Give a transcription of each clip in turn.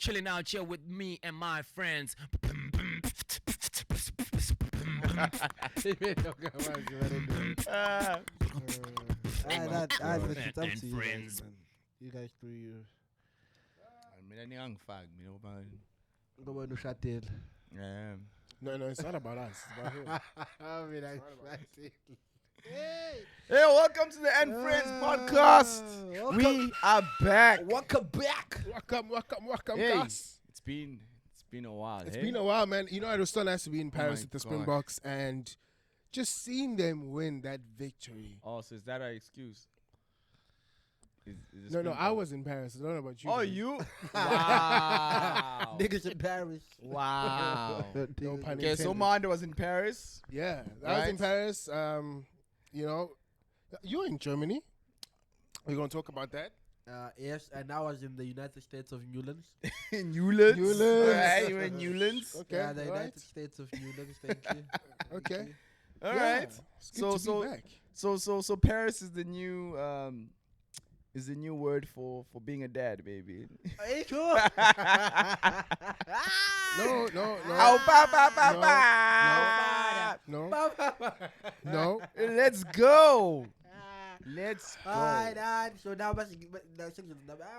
chilling out here with me and my friends. And friends. You guys do you. Mina ngangifaki mina ngoba Ngoba ushadile. No, it's not about us. It's about him. Hey, welcome to the End Friends podcast. We are back. Welcome back. Welcome, Hey, guys. it's been a while. It's been a while, man. You know, it was so nice to be in Paris my with the gosh. Springboks and just seeing them win that victory. Oh, so is that our excuse? Is No, I was in Paris. I don't know about you. Oh, guys. you? Wow. Niggas in Paris. Wow. No pun Okay, so intended. Manda was in Paris. Yeah, I was in Right. Paris. You know, you're in Germany. We're gonna talk about that. Yes, and I was in the United States of Newlands. Newlands. Newlands. Right, you were in Newlands. Okay, Yeah, the all United right. States of Newlands. Thank you. Okay. All Yeah, right. it's good to be back. So Paris is the new word for being a dad, baby. Are you sure? No. Oh, ba. No. Let's go. Let's go. Alright, so now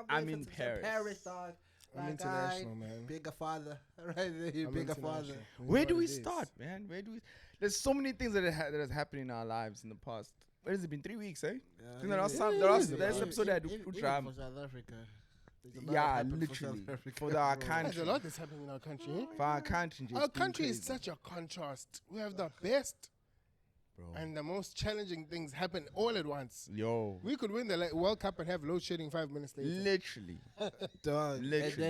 I'm in Paris. Paris, dog. I'm Like, international, man. Bigger father. Right there, you I'm bigger international. father. It is Where what do we it is. start, man? There's so many things that has happened in our lives in the past. What has it been? 3 weeks, eh? I think the last episode I had Even drama. for South Africa. There's a lot Yeah, happened for literally. South Africa, For our bro. There's country. a lot that's happening in our country. Eh? For our country. Our country is such a contrast. We have the best and the most challenging things happen all at once. Yo. We could win the World Cup and have load shedding 5 minutes later. Literally. Dog. Literally.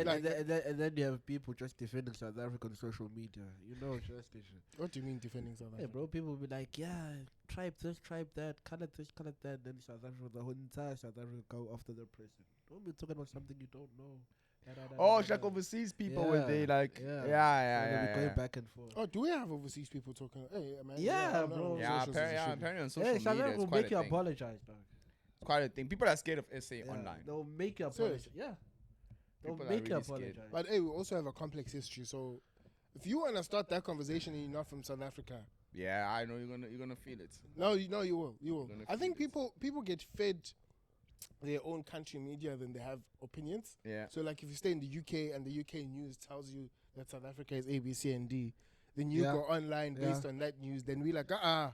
And then you have people just defending South Africa on social media. You know, just this shit. What do you mean defending South Hey, Africa? bro, people will be like, yeah, tribe this, tribe that, color this, color that. Then South Africa, the whole entire South Africa go after the president. Don't be talking about something you don't know. Oh, it's like overseas people where they like, yeah. Going back and forth. Oh, do we have overseas people talking? Hey, man. Yeah, I don't know. bro. Yeah, Socials is a shit. apparently on social Hey, South media, Africa it's will quite make a you thing. apologize, dog. It's quite a thing. People are scared of SA Yeah, online. they'll make you Serious? apologize. Yeah. They'll People are make you really scared. apologize. But hey, we also have a complex history. So if you want to start that conversation and you're not from South Africa, Yeah, I know you're gonna feel it. no, you will. Gonna I think feel people get fed their own country media than they have opinions. Yeah. So like if you stay in the UK and the UK news tells you that South Africa is A, B, C, and D, then you Yeah. go online based on that news. Then we like Yeah.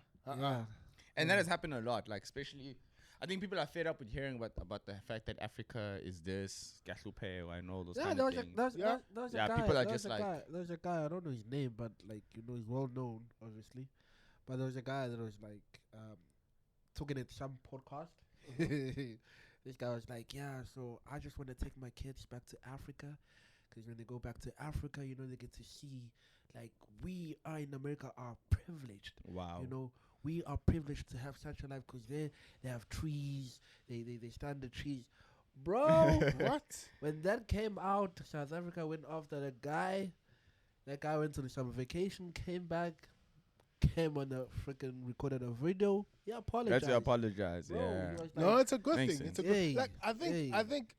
And that has happened a lot. Like especially, I think people are fed up with hearing about the fact that Africa is this Gaslupe and all those Yeah, kind there of was a, things. there was, Yeah. there was a Yeah, guy. people are there just was a like- guy, there was a guy. I don't know his name, but like he's well known, obviously. But there was a guy that was like talking at some podcast. This guy was like, "Yeah, so I just want to take my kids back to Africa, because when they go back to Africa, you know, they get to see like we are in America are privileged. Wow. You know, we are privileged to have such a life because they have trees. They stand the trees, bro." What? When that came out, South Africa went after the guy. That guy went to some vacation, came back, came on a freaking recorded a video. He apologized. That's your apologize. Bro, Yeah. he was No, like, it's a good Makes thing. It's a sense. good. Hey, Like I hey. think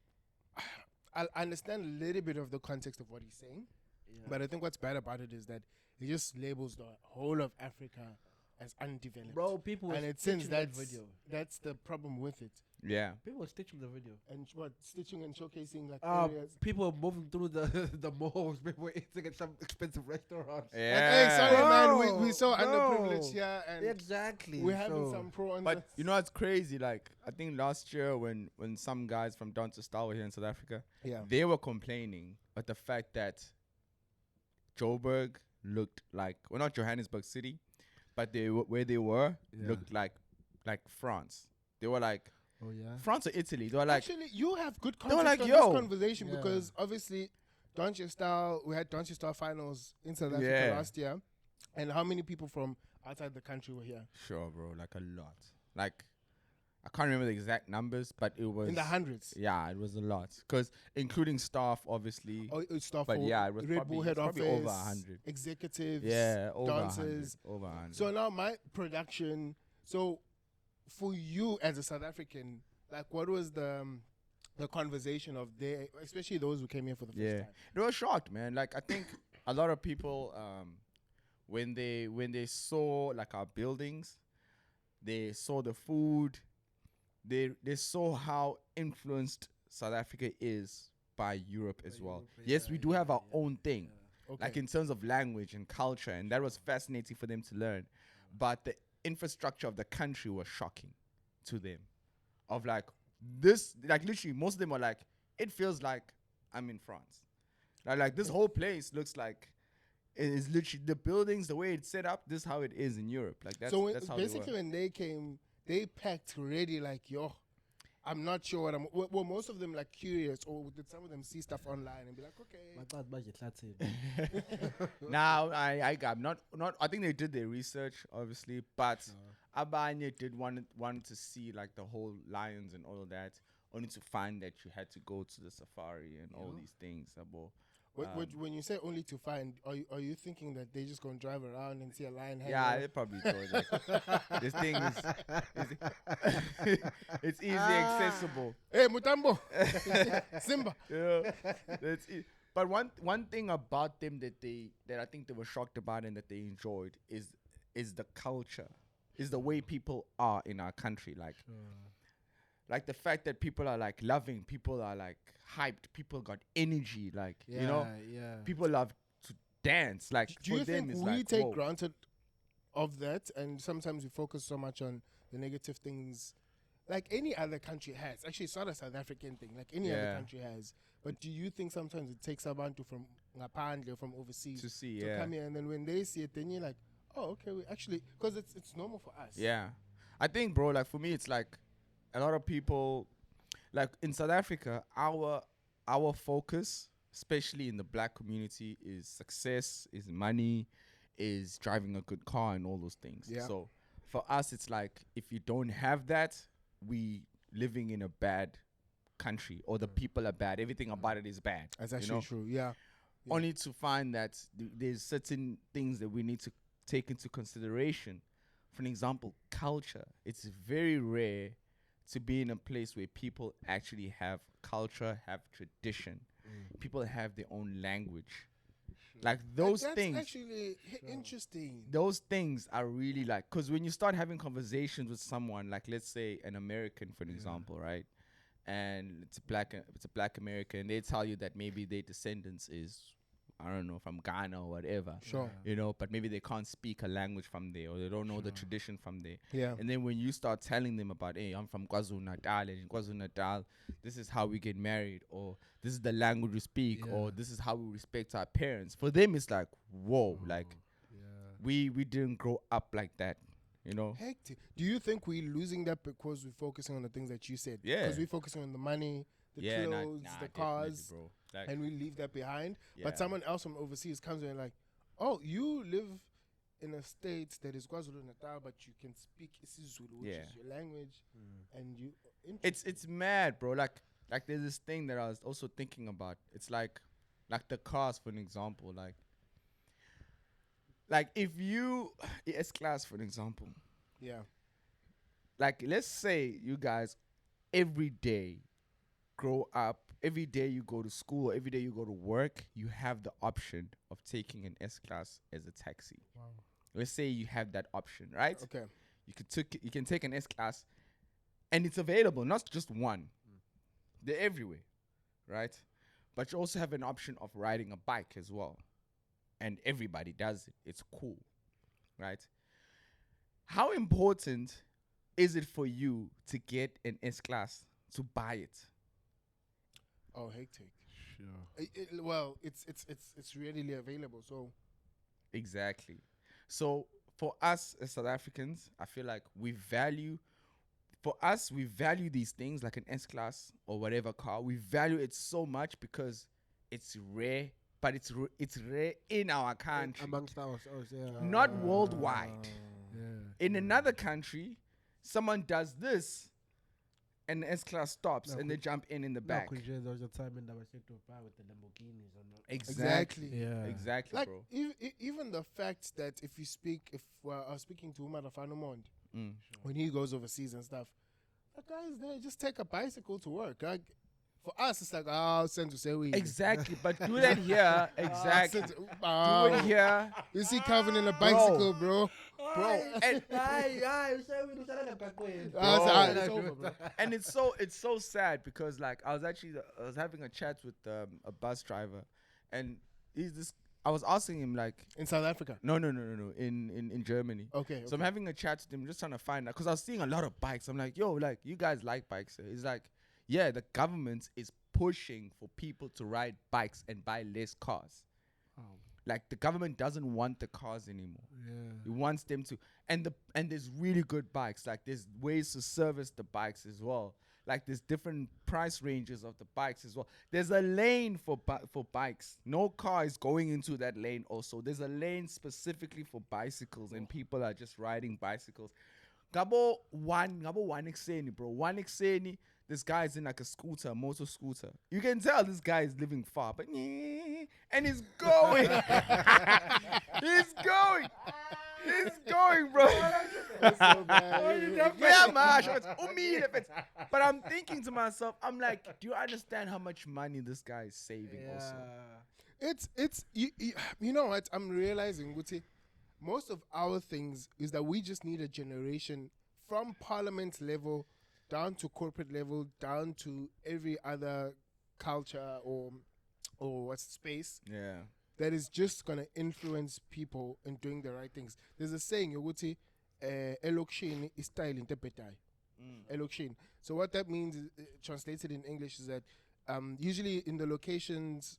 I understand a little bit of the context of what he's saying, yeah. but I think what's bad about it is that he just labels the whole of Africa as undeveloped. Bro, people were and it stitching seems that that's video. that's the problem with it. Yeah. People were stitching the video. And what stitching and showcasing like areas. People were moving through the malls. People were eating at some expensive restaurants. Like, Yeah. hey, sorry, man, we Bro, so bro. underprivileged here, and Exactly. we're having so- some prawns. But you know what's crazy? Like I think last year when some guys from Down to Star were here in South Africa, yeah, they were complaining about the fact that Joburg looked like, well, not Johannesburg City, but where they were Yeah. looked like France. They were like Oh yeah. France or Italy. They were like, actually, you have good they were context like, on yo. this conversation Yeah. because obviously, we had Donche Star finals in South Africa Yeah. last year, and how many people from outside the country were here? sure, bro, like a lot. Like I can't remember the exact numbers, but it was In the hundreds. Yeah, it was a lot because including staff, obviously. Oh, it's stuff But for yeah, it was Red Bull head office, probably over 100. executives, Yeah, over 100. dancers. Over 100. So now my production. So for you as a South African, like what was the the conversation of their, especially those who came here for the first time. They were shocked, man. Like I think a lot of people, when they saw like our buildings, they saw the food, they saw how influenced South Africa is by Europe as well. Yes, we do have our own thing, like in terms of language and culture, and that was fascinating for them to learn. But the infrastructure of the country was shocking to them. Of like this, like literally, most of them were like, it feels like I'm in France. Like this whole place looks like it is literally the buildings, the way it's set up. This is how it is in Europe. Like that's so that's how basically they were. when they came, they packed ready. Like yo, I'm not sure what I'm. Well, most of them like curious, or did some of them see stuff online and be like, okay. Now I'm not. I think they did their research, obviously, but Abanye did want to see like the whole lions and all of that. Only to find that you had to go to the safari and all these things. When you say only to find, are you thinking that they just gonna drive around and see a lion? Yeah, they probably thought like, this thing is it's easy accessible. Hey, Mutambo, Simba. Yeah, that's it. But one thing about them that I think they were shocked about and that they enjoyed is the culture, is the way people are in our country. Like the fact that people are like loving, people are like hyped, people got energy, like people love to dance. Like Do for you them think it's we like, take whoa. granted of that, and sometimes we focus so much on the negative things, like any other country has? Actually, it's not a South African thing, like any other country has. But do you think sometimes it takes abantu from ngaphandle, from overseas, To see, to come here, and then when they see it, then you're like, oh, okay, we actually, because it's normal for us. Yeah, I think, bro, like for me, it's like a lot of people, like in South Africa, our focus, especially in the black community, is success, is money, is driving a good car, and all those things. Yeah. So for us, it's like if you don't have that, we living in a bad country, or the people are bad. Everything about it is bad. That's you actually know? true. Yeah. Only to find that there's certain things that we need to take into consideration. For an example, culture. It's very rare to be in a place where people actually have culture, have tradition. People have their own language. Like those That's things. actually interesting. Those things are really like, because when you start having conversations with someone, like let's say an American, for an example, right? And it's a black American, they tell you that maybe their descendants is, I don't know, from Ghana or whatever. Sure. You know, but maybe they can't speak a language from there, or they don't know the tradition from there. Yeah. And then when you start telling them about, hey, I'm from KwaZulu Natal, and in KwaZulu Natal, this is how we get married, or this is the language we speak, or this is how we respect our parents. For them, it's like, whoa, like we didn't grow up like that, you know? Hectic. Do you think we're losing that because we're focusing on the things that you said? Yeah. Because we're focusing on the money, the clothes, the cars, bro. Like, and we leave that behind. Yeah. But someone else from overseas comes in and like, oh, you live in a state that is KwaZulu Natal, but you can speak isiZulu, which is your language, and you. it's mad, bro. Like there's this thing that I was also thinking about. It's like the cars, for an example. Like if you S class, for an example. Yeah. Like let's say you guys every day grow up. Every day you go to school, every day you go to work, you have the option of taking an S class as a taxi. Wow. Let's say you have that option, right? Okay. You can take an S class, and it's available, not just one. They're everywhere, right? But you also have an option of riding a bike as well, and everybody does it. It's cool, right? How important is it for you to get an S class, to buy it? Oh, hectic. Sure. Well, it's readily available. So Exactly. So for us as South Africans, I feel like we value these things like an S class or whatever car. We value it so much because it's rare, but it's rare in our country, Amongst ourselves, yeah. not worldwide. Yeah. In another country, someone does this, and the S class stops, No, and they jump in the back. No, there was a time when they were said to buy with the Lamborghinis or not. Exactly. Yeah. Exactly, like bro. even the fact that if I was speaking to Umar Fanomond Mm. when he goes overseas and stuff, the guys there just take a bicycle to work. Like For us, it's like, oh, send to say we. Exactly, but do that here. Exactly. Do it here, You see Calvin in a bicycle, bro. bro. And, It's over, bro. and it's so sad because like I was having a chat with a bus driver, and I was asking him like, In South Africa. no, in Germany. Okay. So I'm having a chat with him, just trying to find out, because I was seeing a lot of bikes. I'm like, yo, like, you guys like bikes? He's like, yeah, the government is pushing for people to ride bikes and buy less cars. Like, the government doesn't want the cars anymore. It wants them to, and there's really good bikes. Like, there's ways to service the bikes as well. Like, there's different price ranges of the bikes as well. There's a lane for bikes. No car is going into that lane also. There's a lane specifically for bicycles, and people are just riding bicycles. Gabo one exeni, bro. One exeni, this guy's in like a motor scooter. You can tell this guy is living far, but and he's going. He's going, bro. That's so bad. Yeah, man. But I'm thinking to myself, I'm like, do you understand how much money this guy is saving also? It's you know what I'm realizing, Guti, most of our things is that we just need a generation from parliament level down to corporate level, down to every other culture or what space Yeah. that is just gonna influence people in doing the right things. There's a saying, Yoguti, elokshini is style in tepetai. Elokshini. So what that means, translated in English, is that usually in the locations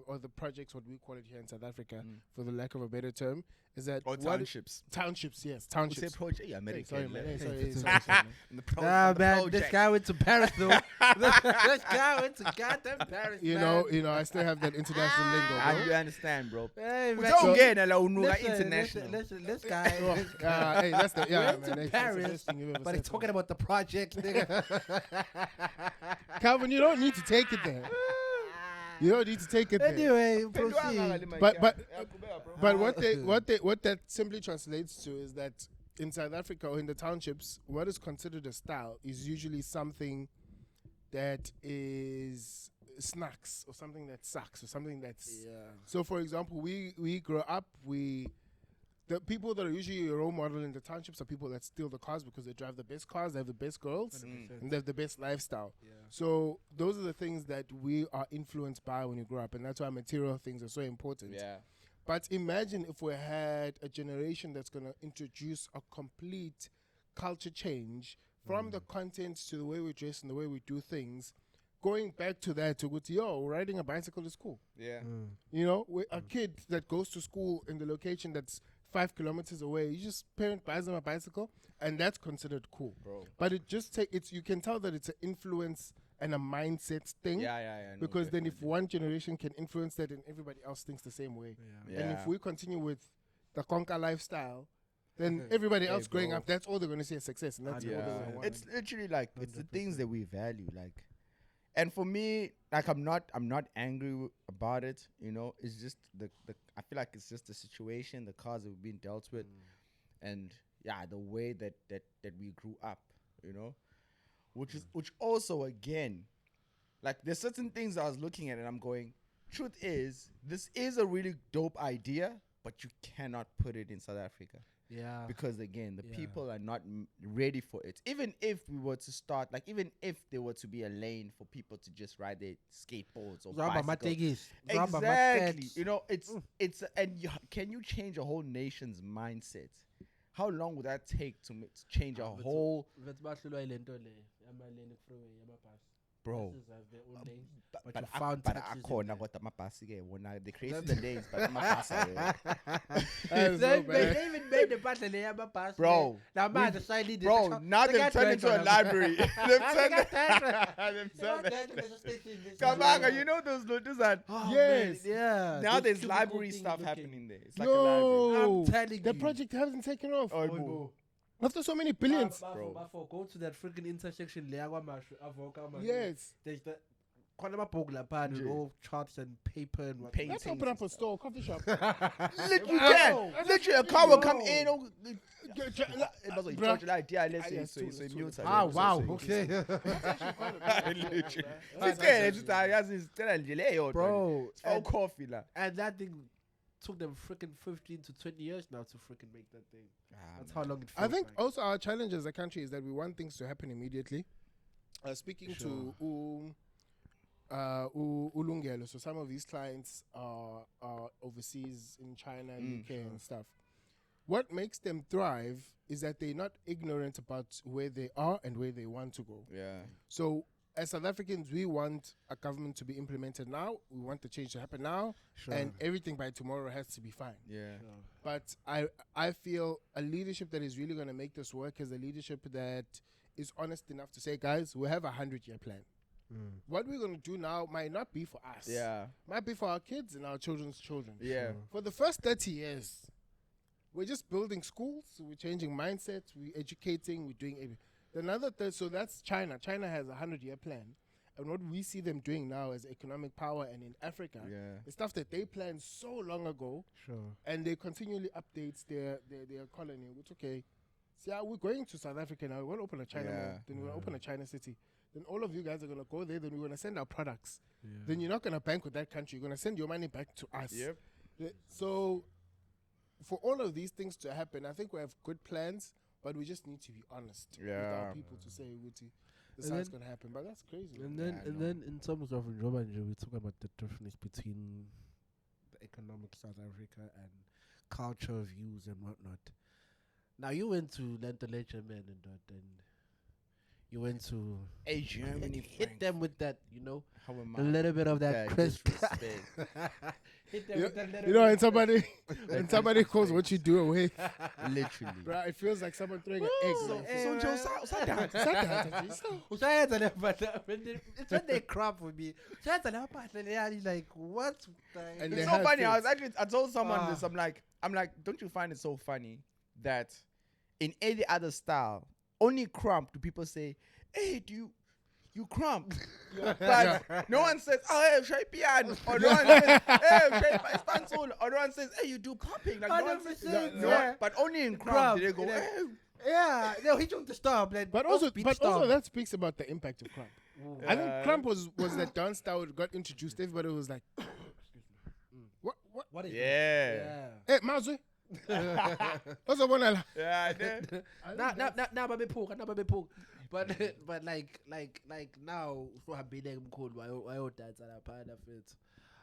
or the projects, what we call it here in South Africa, for the lack of a better term, is that Or townships. Townships, yes, We say townships. project, yeah, American. Sorry, man. Hey, Sorry, it's sorry, sorry, man. In the Nah, the man, this project. guy went to Paris though. This guy went to goddamn Paris. You man. know, I still have that international lingo, bro. You understand, bro. Hey, We man. don't So- get a unuga Listen, international. listen, this guy. Hey, that's the Went man. to That's the Paris, best thing you've ever but said he's to talking me. about the project, nigga. Calvin, you don't need to take it there. You don't need to take it there. Anyway, proceed. But what that simply translates to is that in South Africa or in the townships, what is considered a style is usually something that is snacks or something that sucks or something that's. Yeah. So, for example, we grow up, the people that are usually a role model in the townships are people that steal the cars because they drive the best cars, they have the best girls, 100%. and they have the best lifestyle. Yeah. So those are the things that we are influenced by when you grow up, and that's why material things are so important. Yeah. But imagine if we had a generation that's going to introduce a complete culture change from the content to the way we dress and the way we do things. Going back to that, to go to, riding a bicycle is cool. Yeah. You know, a kid that goes to school in the location that's 5 kilometers away, parent buys them a bicycle, and that's considered cool. Bro. But it just you can tell that it's an influence and a mindset thing. Yeah. No, Because then if definitely. one generation can influence that, and everybody else thinks the same way. Yeah. And Yeah. if we continue with the conquer lifestyle, then everybody else growing bro. up, that's all they're going to see as success, and that's all they're Yeah. going to want. It's literally like it's the things that we value, like. And for me, like I'm not angry about it, you know. It's just the I feel like it's just the situation, the cards that we've been dealt with, and the way that we grew up, you know, which also again, like there's certain things I was looking at and I'm going, truth is, this is a really dope idea, but you cannot put it in South Africa. Yeah. Because again, the Yeah. people are not ready for it. Even if we were to start, like even if there were to be a lane for people to just ride their skateboards or bicycles. Exactly. You know, it's and can you change a whole nation's mindset? How long would that take to change a whole, bro? But you found taxis in akhona there. kodwa amabhasi ke wona they created the lanes but amabhasi That's so bad. They even made the battle there, Bro, Now, man, the side lead. bro, now they've turned into a library. They've turned Kabanga, you know those are Yes. Yeah. now those there's cubicle library thing stuff looking. happening there. It's like a library. No, I'm telling the you. project hasn't taken off. Oh, Boy, bro. bro. After so many billions. Bafo, go to that freaking intersection there. Avoka, Yes. There's the all charts and paper and what. Paint. Let's open up a store, coffee shop. Literally, literally, a car will come in. It was like Bruh. church like yeah, let's Ah, say yes, so too, so it's new too. Ah, wow. Okay. Literally. It's Bro, all coffee lah. and that thing took them freaking 15 to 20 years now to freaking make that thing. That's how long it feels I think like. also our challenge as a country is that we want things to happen immediately. Speaking to Ulungelo, so some of these clients are overseas in China, UK, and stuff. What makes them thrive is that they're not ignorant about where they are and where they want to go. Yeah. So as South Africans, we want a government to be implemented now. We want the change to happen now, and everything by tomorrow has to be fine. Yeah. But I feel a leadership that is really going to make this work is a leadership that is honest enough to say, guys, we have a 100-year plan. What we're going to do now might not be for us. Yeah. Might be for our kids and our children's children. Yeah. For the first 30 years, we're just building schools, we're changing mindsets, we're educating, we're doing everything. Another third, so that's China. China has a 100-year plan. And what we see them doing now as economic power and in Africa, the stuff that they planned so long ago, and they continually update their colony. It's okay. See, we're going to South Africa now. We're going to open a China mall. Then we're going to open a China city. Then all of you guys are going to go there. Then we're going to send our products. Then you're not going to bank with that country. You're going to send your money back to us. So for all of these things to happen, I think we have good plans, but we just need to be honest with our people to say, Wuti, this is how it's going to happen. But that's crazy. And then in terms of Njobanje, we talk about the difference between the economic South Africa and culture views and whatnot. Now you went to Lentolecha, man, and you went to Germany, hit them with that, a a little bit of that crisp. Hit them with that little bit and somebody calls what you do away. Literally. Bro, it feels like someone throwing an egg. It's when they crap with me. Like, what? And It's they so have funny. things. I told someone this. I'm like, don't you find it so funny that in any other style, only crump do people say, hey, you crump? But no one says, oh, hey, Shay piano. Or no one says, hey, Shay Spansol. Or no one says, hey, you do pumping. Like, no one says, but only in crump do they go, hey. Yeah, no, he took the stop. Like, But also that speaks about the impact of Crump. I think Crump was that dance style that got introduced. Everybody was like, what is Yeah. hey, Mazwe. What's the one? Yeah, I did. Now, baby poke. But like now, so I've been there cold. Why dance at a part of it?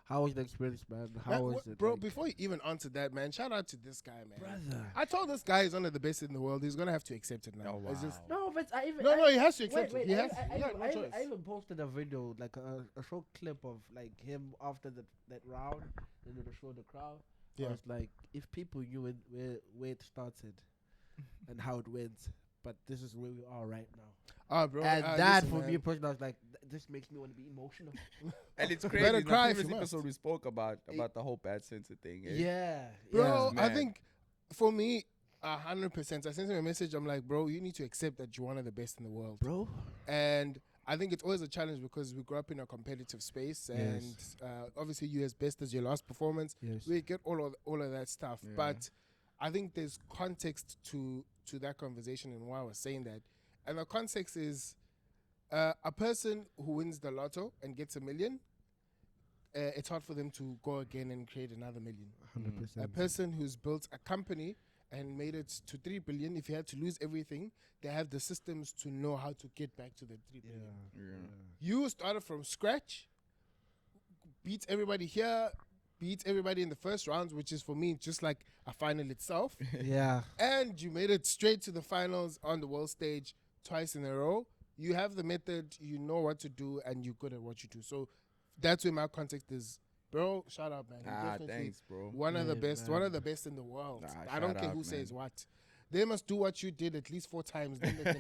How was the experience, man? How was it, bro? like, Before you even answer that, man, shout out to this guy, man. brother? I told this guy he's one of the best in the world. He's gonna have to accept it now. Oh, wow. It's just, No, but he has to accept wait, it. He has. I No choice. even posted a video, like a short clip of like him after that round, and then show the crowd. Yeah. I was like, if people knew where it started and how it went, but this is where we are right now. Ah, bro. And listen, for man. me personally, I was like, this makes me want to be emotional. And it's Better crazy. In the cry if previous you must. episode, we spoke about the whole bad censor thing. Eh? Yeah, Bro, Yeah. I Man. think for me, 100%. I sent him a message. I'm like, bro, you need to accept that you're one of the best in the world. bro. And I think it's always a challenge because we grew up in a competitive space, and obviously you as best as your last performance. Yes. We get all of that stuff. Yeah. But I think there's context to that conversation and why I was saying that. And the context is a person who wins the lotto and gets $1 million, it's hard for them to go again and create another $1 million. 100%. A person who's built a company and made it to 3 billion, if you had to lose everything, they have the systems to know how to get back to the 3 billion. Yeah. You started from scratch, beat everybody here, beat everybody in the first rounds, which is for me just like a final itself. Yeah. And you made it straight to the finals on the world stage twice in a row. You have the method, you know what to do, and you're good at what you do. So that's where my context is. Bro, shout out, man. You're definitely Thanks, bro. one of the Yeah, best, man. one of the best in the world. Nah, I don't shout care out, who man. says what. They must do what you did at least 4 times. Then they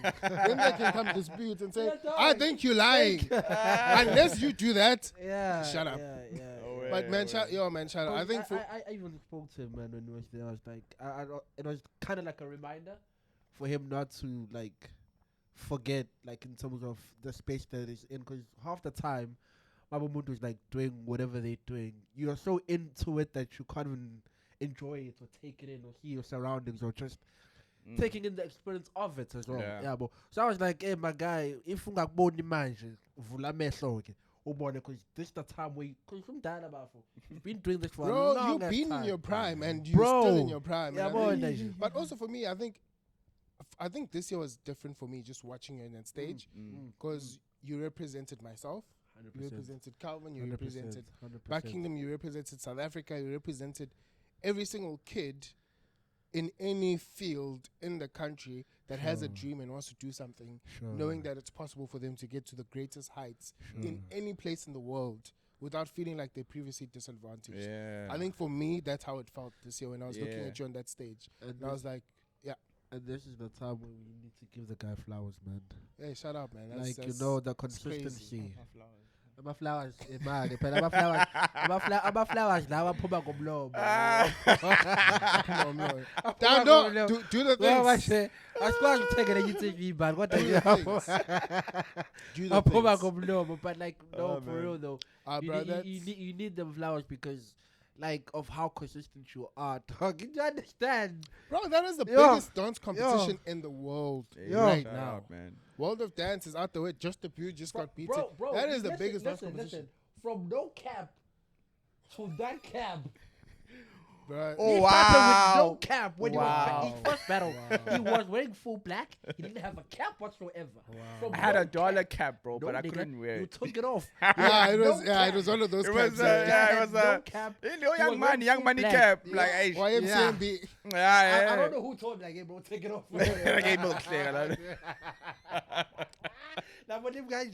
can come dispute and say, I think you're lying. Unless you do that, Yeah. Shut up. Yeah. Oh, but yeah, man, yeah. shout out. I think for I even spoke to him, man, when he was there. I was like, it was kind of like a reminder for him not to like forget, like in terms of the space that he's in, because half the time Mabamuntu is like doing whatever they're doing. You're so into it that you can't even enjoy it or take it in or hear your surroundings or just taking in the experience of it as well. Yeah. But so I was like, hey, my guy, if ungakuboni manje, vula amehlo ke. Because this is the time where because you've been doing this for a Bro, long you've been time. in your prime and you're still in your prime. Yeah, and boy, I think- Nigel. but also for me, I think this year was different for me just watching you on that stage because you represented myself, you represented Calvin, you represented Buckingham, you represented South Africa, you represented every single kid in any field in the country that has a dream and wants to do something, knowing that it's possible for them to get to the greatest heights in any place in the world without feeling like they're previously disadvantaged. Yeah. I think for me, that's how it felt this year when I was looking at you on that stage. And I was like, and this is the time when we need to give the guy flowers, man. hey, shut up, man. Like, That's the crazy. consistency. Ama flowers, imali. Phela ama flowers lawa phuma ngomlomo. No, do the things. Asikwazi ukuthengela i-TV man kodwa Do the things. Do the aphuma things. ngomlomo, but like no, Oh, for man. real though. You need them flowers because like of how consistent you are. Dog, you understand? Bro, that is the Yo. biggest dance competition in the world right Shout now. out, man. World of Dance is out the way. Just the Pew just got beaten. That is the biggest dance competition. From no cap to that cap. Bro, Oh, He battled with no wow. cap when Wow. he was his first battle. He was wearing full black. He didn't have a cap whatsoever. From I had no a dollar cap. cap, bro, No, but I nigga, couldn't wear You it. took it off. yeah, it was. No Yeah, it cap. was one of those. It was, caps, yeah, it was no a cap. young He was wearing money full black. cap. Yeah. Like, hey, YMCMB. I don't know who told me, like, hey, bro, take it off. Okay, milk shake, like. Now, but them guys,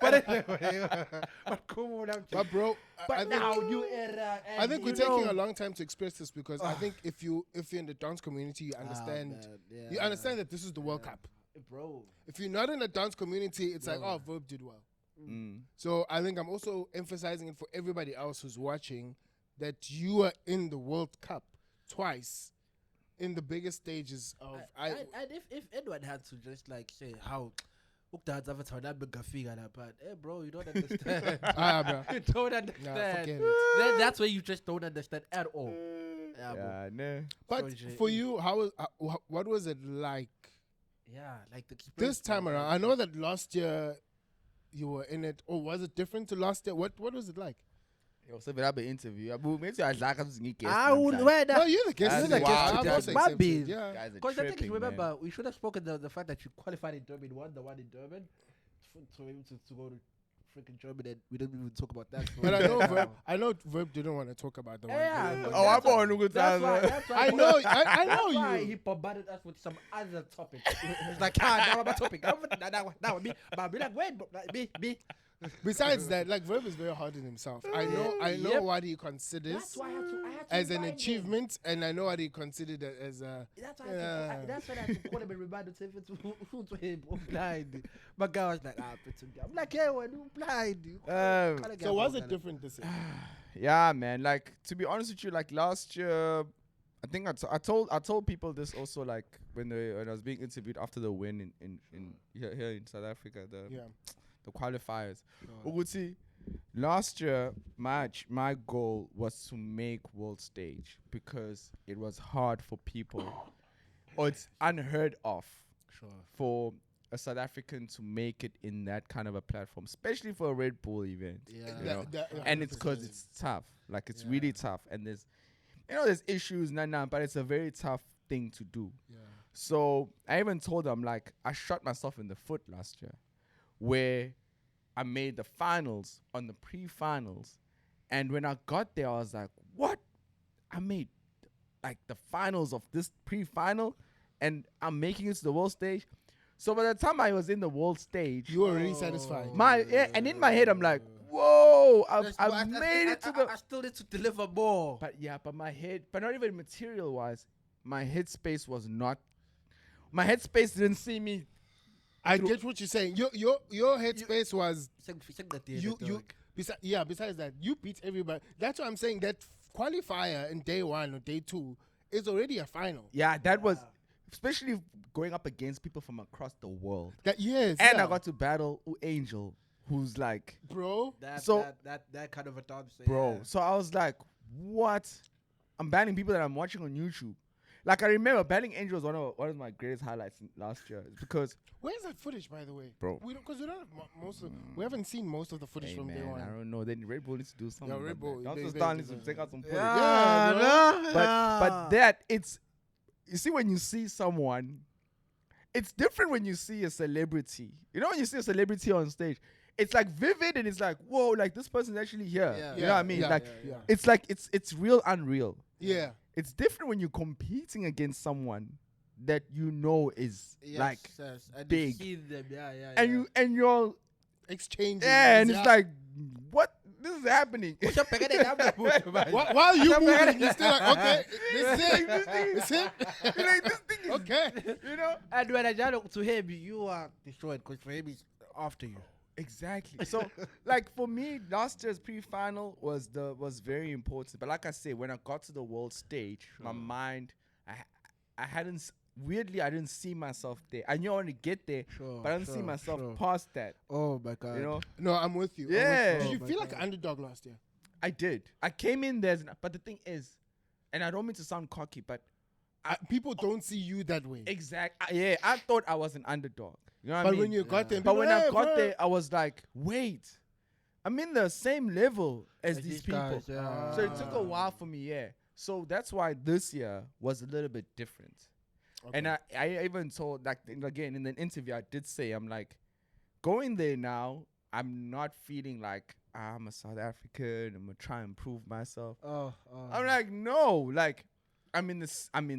but anyway, but come on, But bro, but I think, now you era. I think we're taking a long time to express this because I think if you're in the dance community, you understand. You understand that this is the World Cup. bro. If you're not in the dance community, it's like, oh, Verb did well. So I think I'm also emphasizing it for everybody else who's watching that you are in the World Cup twice in the biggest stages of. And if anyone had to just like say how. But hey, bro, you don't understand. Bro. You don't Nah, understand. forget it. Then that's where you just don't understand at all. Yeah, bro. Yeah, no. But So, for you, what was it like Yeah, like the experience this time around? I know that last year you were in it, or was it different to last year? What was it like? Yo, so we have an interview. Abu, maybe I like us to get I would wear No, that. you're the guest. That's You're the guest. wild. I'm That's also my accepted. beat. Yeah. Guys are Because the thing is, tripping, remember, man. we should have spoken the fact that you qualified in Durban, won the one in Durban, to go to freaking Germany, and we didn't even talk about that. But I know Verb didn't want to talk about the one. Yeah, but- Oh, I'm that's why- on a good That's time. why. man. That's why. I know That's why you. he bombarded us with some other topic. He's like, now my topic. Now me. But I'll be like, wait, like, me. Besides that, like Verb is very hard on himself. I know Yep. what he considers That's why I had to as an remind him. achievement, and I know what he considered as a. That's why that's why I had to call him and remind him to him. I'm blind. My guy was like, I'm like, hey, when you blind. So was it different this year? Yeah, man. Like, to be honest with you, like last year, I think I told people this also, like when I was being interviewed after the win in here in South Africa, the qualifiers. Uguti, last year my goal was to make world stage because it was hard for people, or it's unheard of for a South African to make it in that kind of a platform, especially for a Red Bull event. Yeah. You know? That- And it's because 100%. it's tough. Like, it's really tough. And there's issues, but it's a very tough thing to do. Yeah. So I even told them, like, I shot myself in the foot last year where I made the finals on the pre-finals. And when I got there, I was like, what? I made, like, the finals of this pre-final and I'm making it to the world stage. So by the time I was in the world stage, You were already satisfied. and in my head, I'm like, whoa, I've made it to the... I still need to deliver more. But my head, but not even material wise, my headspace was not. My headspace didn't see me. I get what you're saying. Your headspace was besides that, you beat everybody. That's what I'm saying. That qualifier in day 1 or day 2 is already a final. Yeah, that was especially going up against people from across the world. That yes. And yeah. I got to battle Angel, who's like, bro. That kind of a dance, bro. yeah. So I was like, what? I'm banning people that I'm watching on YouTube. Like I remember banning Angel was one of my greatest highlights last year. It's because Where's that footage, by the way, bro? We don't, because we don't have most of. We haven't seen most of the footage from day one. I don't know. Then Red Bull needs to do something. Red Bull, Don't they start needs to take out some footage. Yeah, But that it's, you see, when you see someone, it's different when you see a celebrity. You know, when you see a celebrity on stage, it's like vivid and it's like, whoa, like this person's actually here. Yeah. You know what I mean? Yeah, Like yeah. it's like it's real unreal. Yeah. It's different when you're competing against someone that you know is like and big. you've seen them, and you're Exchanging. and it's like, what? This is happening. While you moving, you're still like, okay, this it. You're like, this thing is Okay. you know. And when I got to him, you are destroyed because for him, he's after you. Exactly. So, like for me, last year's pre-final was very important. But like I said, when I got to the world stage, my mind, I didn't see myself there. I knew I wanted to get there, but I didn't see myself past that. Oh my god! You know? No, I'm with you. Yeah. Did you feel like an underdog last year? I did. I came in there, but the thing is, and I don't mean to sound cocky, but People don't see you that way. yeah, I thought I was an underdog. You know what I mean? When you got there, But when I got bro. there, I was like, wait, I'm in the same level as Like these these people. guys, yeah. So it took a while for me, yeah. So that's why this year was a little bit different. Okay. And I even told, like, again, in the interview, I did say, I'm like, going there now, I'm not feeling like I'm a South African, I'm going to try and prove myself. I'm like, no, like, I'm in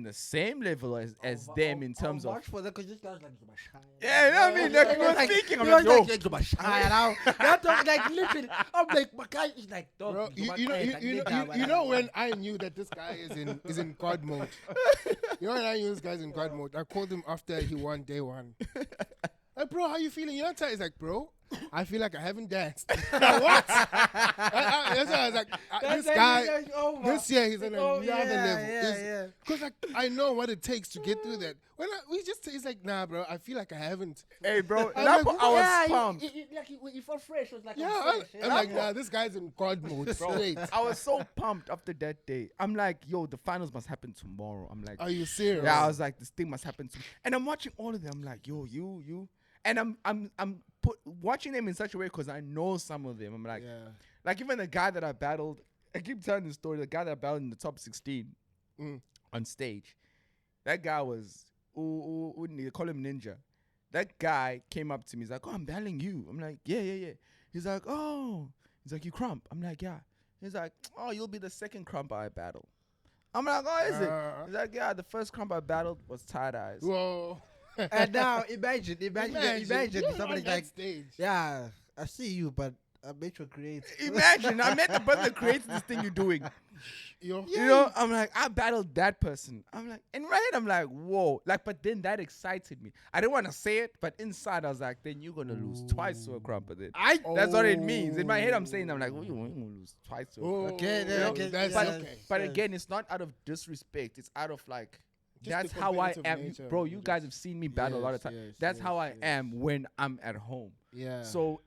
the same level as them in terms of. for that because this guy's like shy. Yeah, you know what I mean? Like, we were speaking, I'm He like, was yo. like shy now. That dog like literally. I'm like, my guy is like dog. Bro, you know when I knew that this guy is in God mode. You know when I knew this guy's in God mode. I called him after he won day one. Like, bro, how you feeling? You know what? He's like, bro, I feel like I haven't danced. Like, what? That's why I was like, this guy, this year he's on another level. Because like, I know what it takes to get through that. He's like, nah, bro, I feel like I haven't. Hey, bro, I'm I like, was pumped. He felt fresh. It was like, I'm like, nah, this guy's in God mode. Straight. I was so pumped after that day. I'm like, yo, the finals must happen tomorrow. I'm like, Are you serious? yeah, I was like, this thing must happen to me. And I'm watching all of them. I'm like, yo, you. And I'm watching them in such a way because I know some of them. I'm like, like even the guy that I battled, I keep telling the story, the guy that I battled in the top 16 on stage, that guy was, they call him Ninja. That guy came up to me. He's like, oh, I'm battling you. I'm like, yeah. He's like, oh. He's like, you crump. I'm like, yeah. He's like, oh, you'll be the second crump I battle. I'm like, oh, is it? He's like, yeah, the first crump I battled was Tight Eyes. Whoa. And now imagine You're somebody's on that like, stage. yeah, I see you, but I made you create. Imagine, I met the person that creates this thing you're doing. You know, I'm like, I battled that person. I'm like, in my head, I'm like, whoa. Like, but then that excited me. I didn't want to say it, but inside I was like, then you're going to lose twice to a crump. Then that's what it means. In my head, I'm saying, I'm like, oh, you're going to lose twice to a crump. Okay, You know, okay, that's yes, okay. But yes. again, it's not out of disrespect. It's out of like, Just that's the how I competitive am. nature Bro, of you it. guys have seen me battle a lot of Yes, times. yes, That's yes, how I yes. am when I'm at home. Yeah. So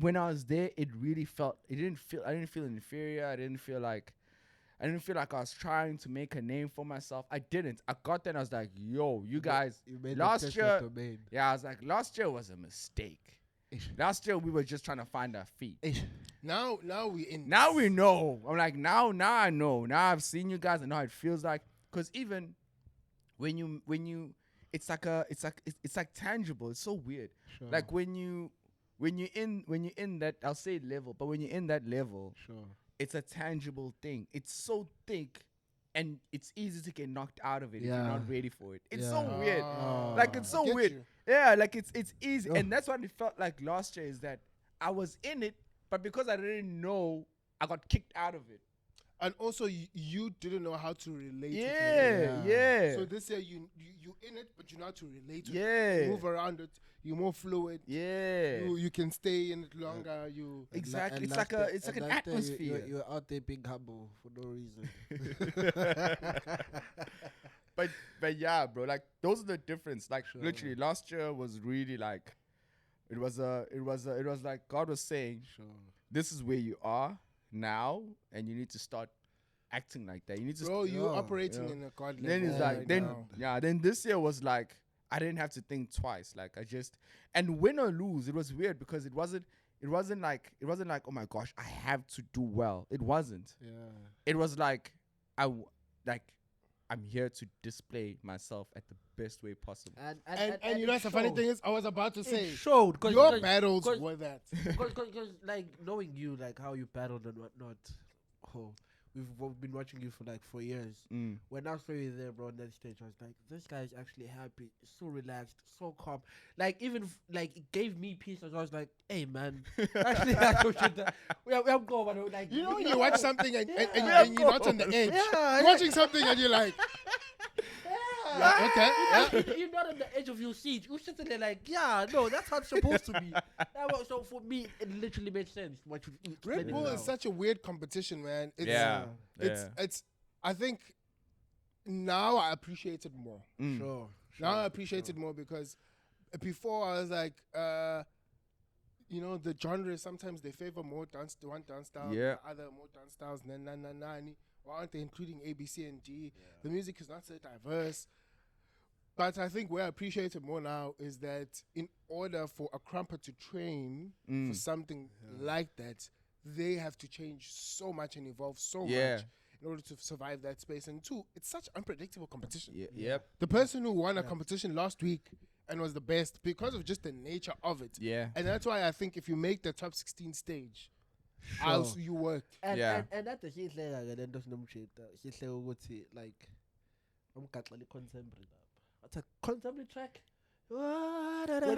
when I was there, it really felt, I didn't feel inferior. I didn't feel like I was trying to make a name for myself. I didn't. I got there and I was like, yo, you guys, you made last the year, domain. yeah, I was like, last year was a mistake. Last year we were just trying to find our feet. Now we in. Now we know. I'm like, now I know. Now I've seen you guys. I know how it feels like. Because even when you, it's like tangible. It's so weird. Sure. Like when you're in that, I'll say level, but when you're in that level, Sure. it's a tangible thing. It's so thick, and it's easy to get knocked out of it if Yeah. you're not ready for it. It's Yeah. so weird. Ah, Like it's I so get weird. you. Yeah, like it's easy, Oh. and that's what it felt like last year. Is that I was in it, but because I didn't know, I got kicked out of it. And also, you didn't know how to relate. to Yeah, it. yeah, So this year you in it, but you know how to relate to it. yeah, You move around it. You're more fluid. yeah. You can stay in it longer. You Exactly. And It's last like day- it's like and an last day atmosphere. You're out there being humble for no reason. But yeah, bro. Like those are the difference. Like Sure. literally, last year was really like It was like God was saying, Sure. this is where you are now, and you need to start acting like that. You need to. Bro, you're Yeah, operating yeah. in a god Then level it's Yeah, like right then now. then this year was like I didn't have to think twice. Like I just and win or lose, it was weird because it wasn't like oh my gosh, I have to do well. It wasn't. Yeah. It was like I'm here to display myself at the best way possible. And you know what's the funny thing is? I was about to say, it showed your battles were that. because like knowing you, like how you battled and whatnot. Oh, we've been watching you for like 4 years. When I saw you there, bro, on that stage, I was like, this guy is actually happy, so relaxed, so calm. Like even like it gave me peace. As I was like, hey man, actually, we are going. Like You know when you watch something and Yeah. you're not on the edge. Yeah, You're watching something and you're like, yeah, okay, yeah. You're not on the edge of your seat. You're sitting there like, yeah, no, that's how it's supposed to be. So for me, it literally made sense. What you Red explained Bull now. is such a weird competition, man. It's, Yeah. It's. I think now I appreciate it more. Sure. Now I appreciate it more because before I was like, you know, the genres sometimes they favor more one dance style, Yeah. the other more dance styles. Why aren't they including A, B, C, and D? The music is not so diverse. But I think where I appreciate it more now is that in order for a crumper to train for something like that, they have to change so much and evolve so much in order to survive that space. And two, it's such unpredictable competition. Yep. The person who won a competition last week and was the best because of just the nature of it. Yeah. And that's why I think if you make the top 16 stage, you worked. And Yeah. and that is like then does no shit. She's like I'm contemporary. What's a contemporary track? When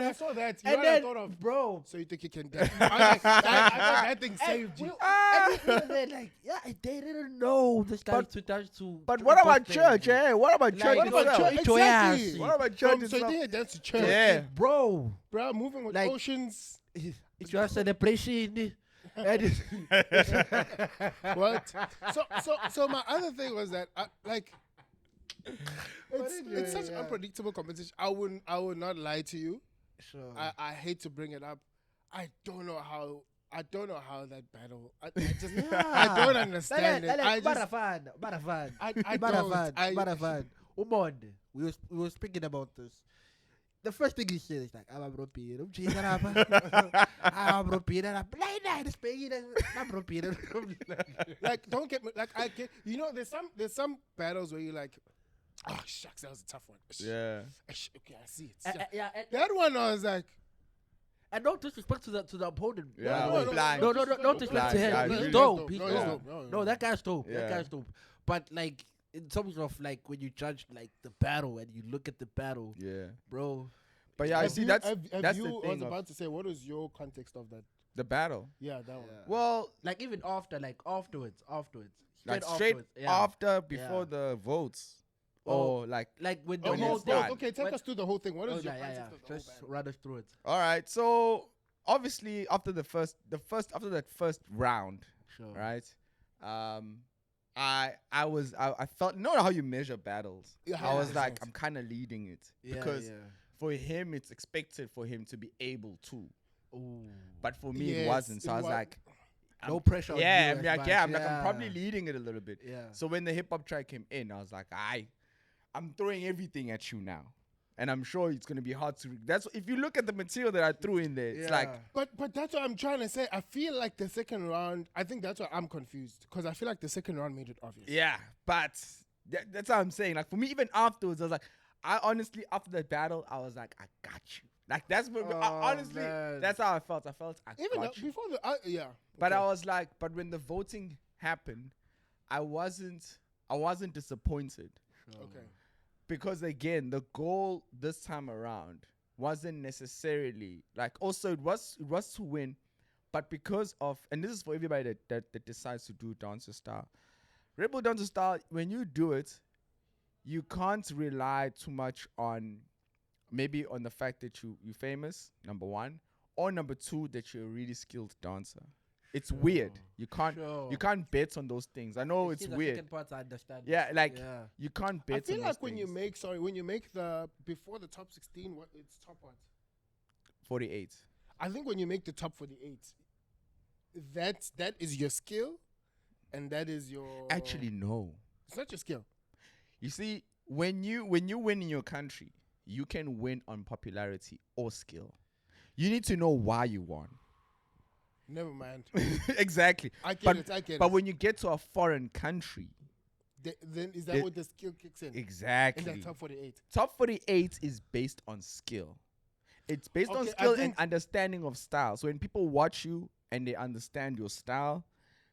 I saw that, you And know what I then, thought of? bro. So you think you can dance? I thought that thing saved you. And they're like, yeah, they didn't know this guy But- to dance to. But to what about Boston. church, eh? What about Like, church what about itself? church? Into ass. What about church So you itself? think you dance to church? Yeah. Bro? Bro, moving with Like- oceans. It's your celebration. And What? So my other thing was that it's such unpredictable competition. I would not lie to you. sure. I hate to bring it up. I don't know how that battle. I don't understand it. I just Barafan. I don't. Barafan. Umon. We were speaking about this. The first thing he said is like, I'm bro Peter. I'm bro Peter. like don't get me like I get you know there's some battles where you're like, oh shucks, that was a tough one. Yeah. Okay, I see it. Yeah, That one I was like, and no disrespect to the opponent. Yeah, by the way. blind. No disrespect Blind. to Yeah, him. he's He's really dope. He's No, dope. he's dope. No, that guy's dope. Yeah. That guy's dope. But like in terms of like when you judge like the battle and you look at the battle, Yeah. bro. But yeah, I see that's have that's you the I was thing of about to say, what was your context of that? the battle. Yeah, that one. Well, Like even after, like afterwards. like straight afterwards, yeah. after before Yeah. the votes. Oh. Or like Like when Oh, the When whole it's thing. done. okay, take When- us through the whole thing. What Oh, is your yeah, context yeah. of the whole Just battle? run us through it. all right. So obviously after after that first round, Sure. right? I felt, you know how you measure battles. Yeah, I was 100%. like, I'm kind of leading it Yeah, because yeah. for him it's expected for him to be able to, Ooh. but for me it Yes, wasn't. So it I was wa- like, No pressure on yeah, you I'm as like, much. yeah, I'm like, I'm probably leading it a little bit. Yeah. So when the hip hop track came in, I was like, I'm throwing everything at you now. And I'm sure it's gonna be hard to. That's if you look at the material that I threw in there, it's like, But that's what I'm trying to say. I feel like the second round. I think that's why I'm confused because I feel like the second round made it obvious. yeah, but that's what I'm saying. Like for me, even afterwards, I was like, I honestly after the battle, I was like, I got you. Like that's what honestly, man. that's how I felt. I felt I Even got though, you. before the yeah. But okay. I was like, but when the voting happened, I wasn't disappointed. okay. Because again, the goal this time around wasn't necessarily like. Also, it was to win, but because of, and this is for everybody that decides to do dancer style. Rebel dancer style, when you do it, you can't rely too much on maybe on the fact that you're famous, number one, or number two that you're a really skilled dancer. It's weird. You can't bet on those things. I know it's weird. Second part, I understand. Yeah, like Yeah. you can't bet. I feel on like those when you things. make the before the top 16, what it's top what? 48. I think when you make the top 48, that is your skill, and that is your. Actually, no. It's not your skill. You see, when you win in your country, you can win on popularity or skill. You need to know why you won. Never mind. Exactly. I get it. But when you get to a foreign country, Then is that what the skill kicks in? exactly. In that top 48. Top 48 is based on skill. It's based on Okay, I skill and think- understanding of style. So when people watch you and they understand your style,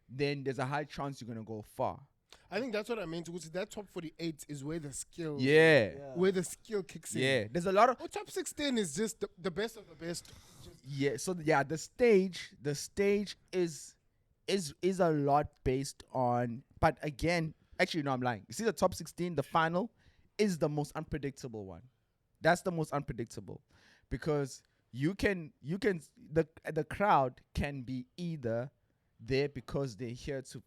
then there's a high chance you're gonna go far. I think that's what I meant. Which that top 48 is where the skill. Yeah. Where the skill kicks in. Yeah. There's a lot of Oh, top 16 is just the best of the best. yeah. So yeah, the stage is a lot based on. But again, actually no, I'm lying. You see, the top 16, the final, is the most unpredictable one. That's the most unpredictable, because the crowd can be either there because they're here to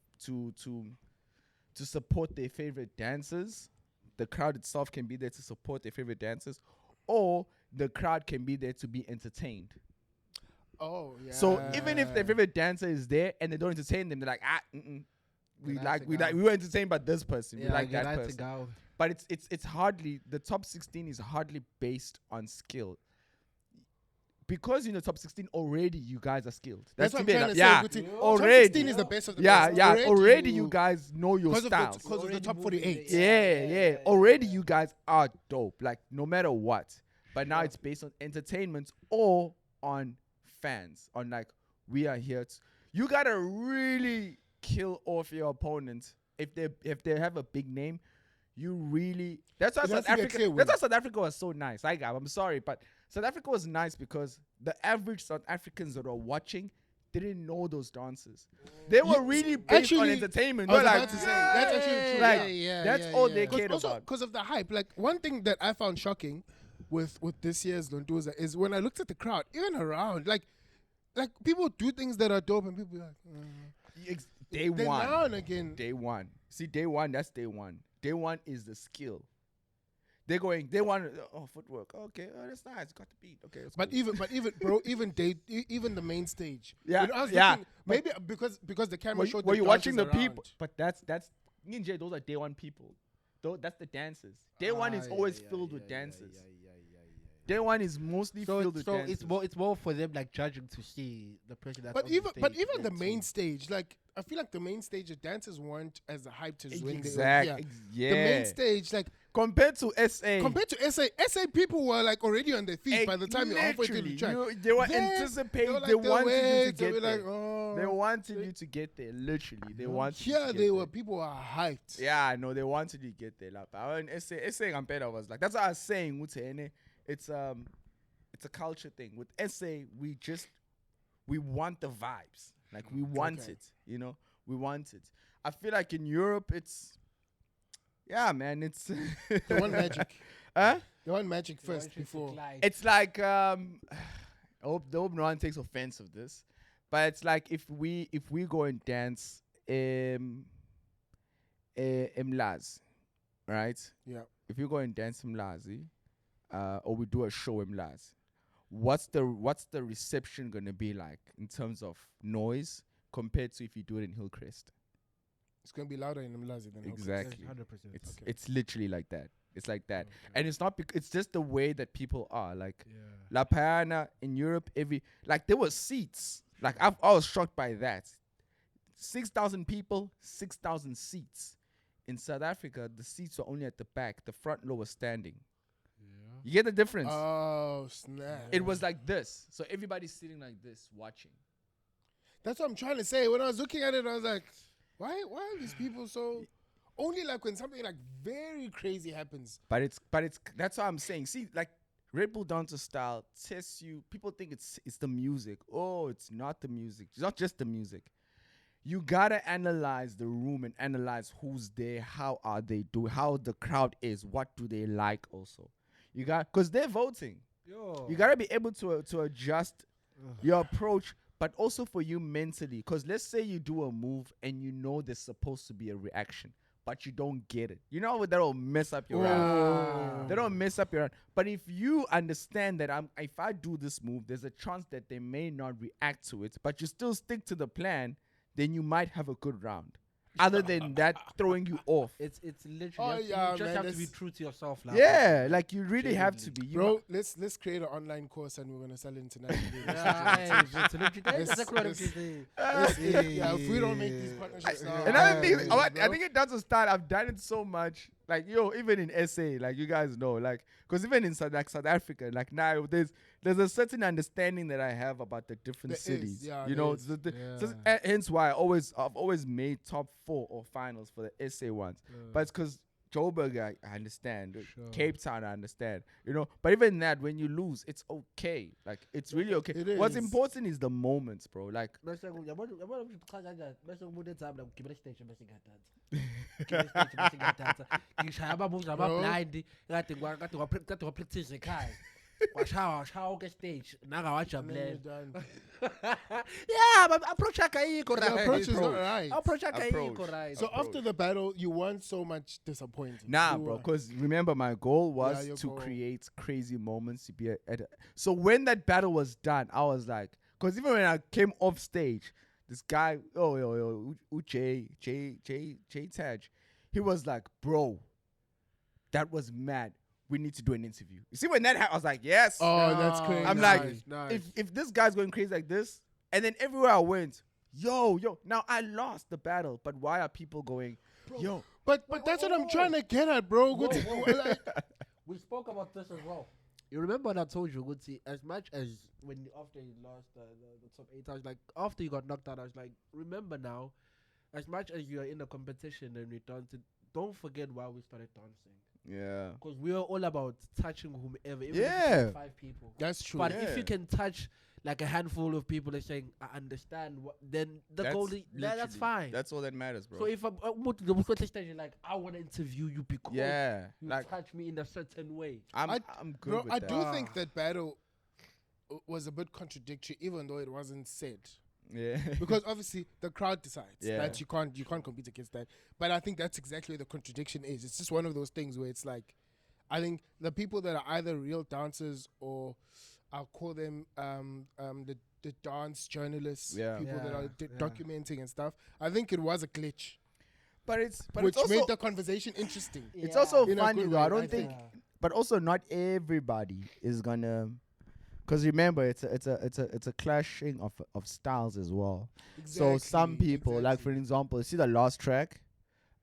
support their favorite dancers. The crowd itself can be there to support their favorite dancers, or the crowd can be there to be entertained. Oh, yeah. So even if their favorite dancer is there and they don't entertain them, they're like, we were entertained by this person. We like that person. Go. But it's hardly, the top 16 is hardly based on skill. Because in the top 16 already you guys are skilled. That's what I'm to me trying to yeah, say. already. Top 16 is the best of the Yeah, best. yeah. Already you guys know your Because styles. of the top 48. Yeah. Already you guys are dope. Like no matter what. But now it's based on entertainment or on fans. On like, we are here. You gotta really kill off your opponent if they have a big name. You really. That's why It has South to be a Africa. clear win. That's why South Africa was so nice. I'm sorry, but South Africa was nice because the average South Africans that were watching didn't know those dances. They were really based on actually, entertainment. I was They're like, about to say, that's actually true. like, that's all they cared Also, about. because of the hype. Like, one thing that I found shocking with this year's Londoza is when I looked at the crowd, even around, like people do things that are dope and people be like, Day then one. now and again. Day one. See, day one, that's day one. Day one is the skill. They want footwork. Okay, that's nice. Got the beat. Okay, that's But cool. even the main stage. Yeah, When I was yeah, looking, maybe because the camera showed. were the you watching the dancers people? around. But that's Ninja. Those are day one people. That's the dancers. Day one is always filled with dancers. Day one is mostly filled with dancers. it's more for them like judging to see the person that's But on even the stage. the main stage, like I feel like the main stage, the dancers weren't as hyped as when they were Exactly. here. Yeah. The main stage, like compared to SA. compared to SA people were like already on their feet by the time you're halfway through the Literally, track. they were Then anticipating. like, They wanted you to wait, get be there. like, oh. They wanted you to get there. Literally, they wanted. You Here to get they there. were. People were hyped. Yeah, I know. They wanted you to get there. Like, but when SA Gampera was like, that's what I was saying. It's a culture thing. With SA, we want the vibes. Like we want Okay. it. You know, we want it. I feel like in Europe, yeah, man. It's They want magic. huh? They want magic first before. It's like I hope no one takes offense of this, but it's like if we go and dance Mlazi, right? Yeah. If you go and dance Mlazi, or we do a show Mlazi, what's the reception gonna be like in terms of noise compared to if you do it in Hillcrest? It's gonna be louder in Mlazi than Hillcrest. Exactly. 100%. It's literally like that. It's like that. And it's not it's just the way that people are. Like Yeah. La Payana in Europe, there were seats. Like I was shocked by that. 6,000 people, 6,000 seats. In South Africa, the seats were only at the back. The front row was standing. You get the difference? Oh snap! It was like this. So everybody's sitting like this, watching. That's what I'm trying to say. When I was looking at it, I was like, why are these people so? Only like when something like very crazy happens. But it's that's what I'm saying. See, like Red Bull Dancer style tests you. People think it's the music. Oh, it's not the music. It's not just the music. You gotta analyze the room and analyze who's there, how are they doing, how the crowd is, what do they like also. You got, because they're voting. Yo. You gotta be able to adjust your approach, but also for you mentally. Because let's say you do a move and you know there's supposed to be a reaction, but you don't get it. You know, that'll mess up your round. They don't mess up your round. But if you understand that if I do this move, there's a chance that they may not react to it, but you still stick to the plan, then you might have a good round. Other than that, throwing you off. It's literally you just have to be true to yourself. Like, Yeah, like you really have to be. Bro, let's create an online course and we're gonna sell it internationally. If we don't make these partnerships now, Another thing, I think it doesn't start. I've done it so much. Like even in SA, like you guys know, like because even in South Africa, like now there's a certain understanding that I have about the different cities. Hence why I've always made top 4 or finals for the SA ones. But it's because Joburg, I understand. Sure. Cape Town, I understand. But even that, when you lose, it's okay. Like it's really okay. What's important is the moments, bro. Like. Stage. But approach is not right. Approach. So after the battle, you weren't so much disappointed. Nah, bro. Because remember, my goal was to create crazy moments. So when that battle was done, I was like, because even when I came off stage, this guy, J Taj, he was like, bro, that was mad. We need to do an interview. You see, when that happened, I was like, yes. Oh, that's crazy. I'm nice. If this guy's going crazy like this, and then everywhere I went, yo, now I lost the battle, but why are people going, yo? But that's what I'm trying to get at, bro. We spoke about this as well. You remember when I told you, Gucci, as much as after you lost the top 8, I was like, after you got knocked out, I was like, remember now, as much as you are in a competition and we danced, don't forget why we started dancing. Yeah. Because we are all about touching whomever. Even if it's 5 people. That's true. But if you can touch like a handful of people and saying, I understand, then goal is, that's fine. That's all that matters, bro. So if I'm like, I want to interview you because you touch me in a certain way. I'm good with that. I do think that battle was a bit contradictory, even though it wasn't said. Yeah. Because obviously the crowd decides that you can't compete against that. But I think that's exactly where the contradiction is. It's just one of those things where it's like, I think the people that are either real dancers or I'll call them the dance journalists, people that are documenting and stuff. I think it was a glitch. Which it's also made the conversation interesting. It's also funny though. I don't think, but also not everybody is gonna. Because remember, it's a clashing of styles as well. Exactly, so some people, like for example, see the last track,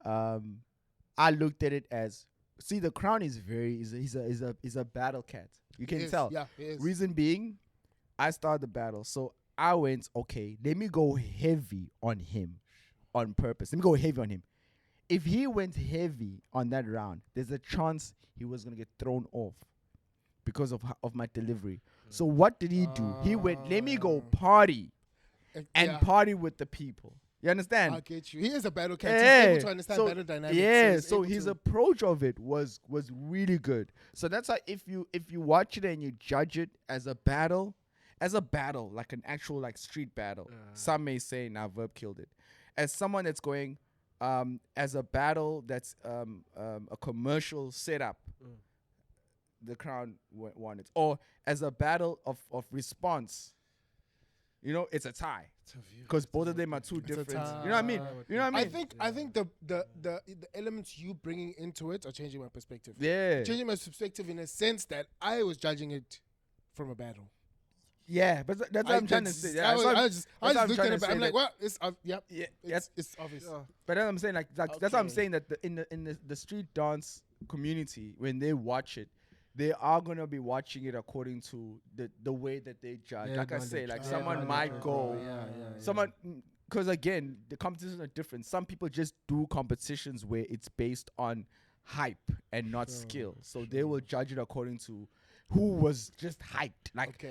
I looked at it as, see, the Crown is he's a battle cat. You can tell. Yeah, he is. Reason being, I started the battle, so I went, okay, let me go heavy on him, on purpose. Let me go heavy on him. If he went heavy on that round, there's a chance he was gonna get thrown off because of my delivery. So what did he do? He went, let me go party and party with the people. You understand? I get you. He is a battle cat. He's able to understand battle dynamics. Yeah, so his approach of it was really good. So that's why if you watch it and you judge it as a battle, like an actual like street battle, some may say, now Verb killed it. As someone that's going as a battle that's a commercial setup, the Crown won it. Or as a battle of response, it's a tie. Because both of them are two different. You know what I mean? I think the elements you bringing into it are changing my perspective. Yeah. Changing my perspective in a sense that I was judging it from a battle. Yeah, but that's what I'm trying to say. I was just looking at it. I'm like, well, it's it's obvious. But that's what I'm saying. Like that's what I'm saying, that in the street dance community, when they watch it, they are gonna be watching it according to the way that they judge. Like I say, like someone might go, someone, because again, the competitions are different. Some people just do competitions where it's based on hype and not skill, so they will judge it according to who was just hyped,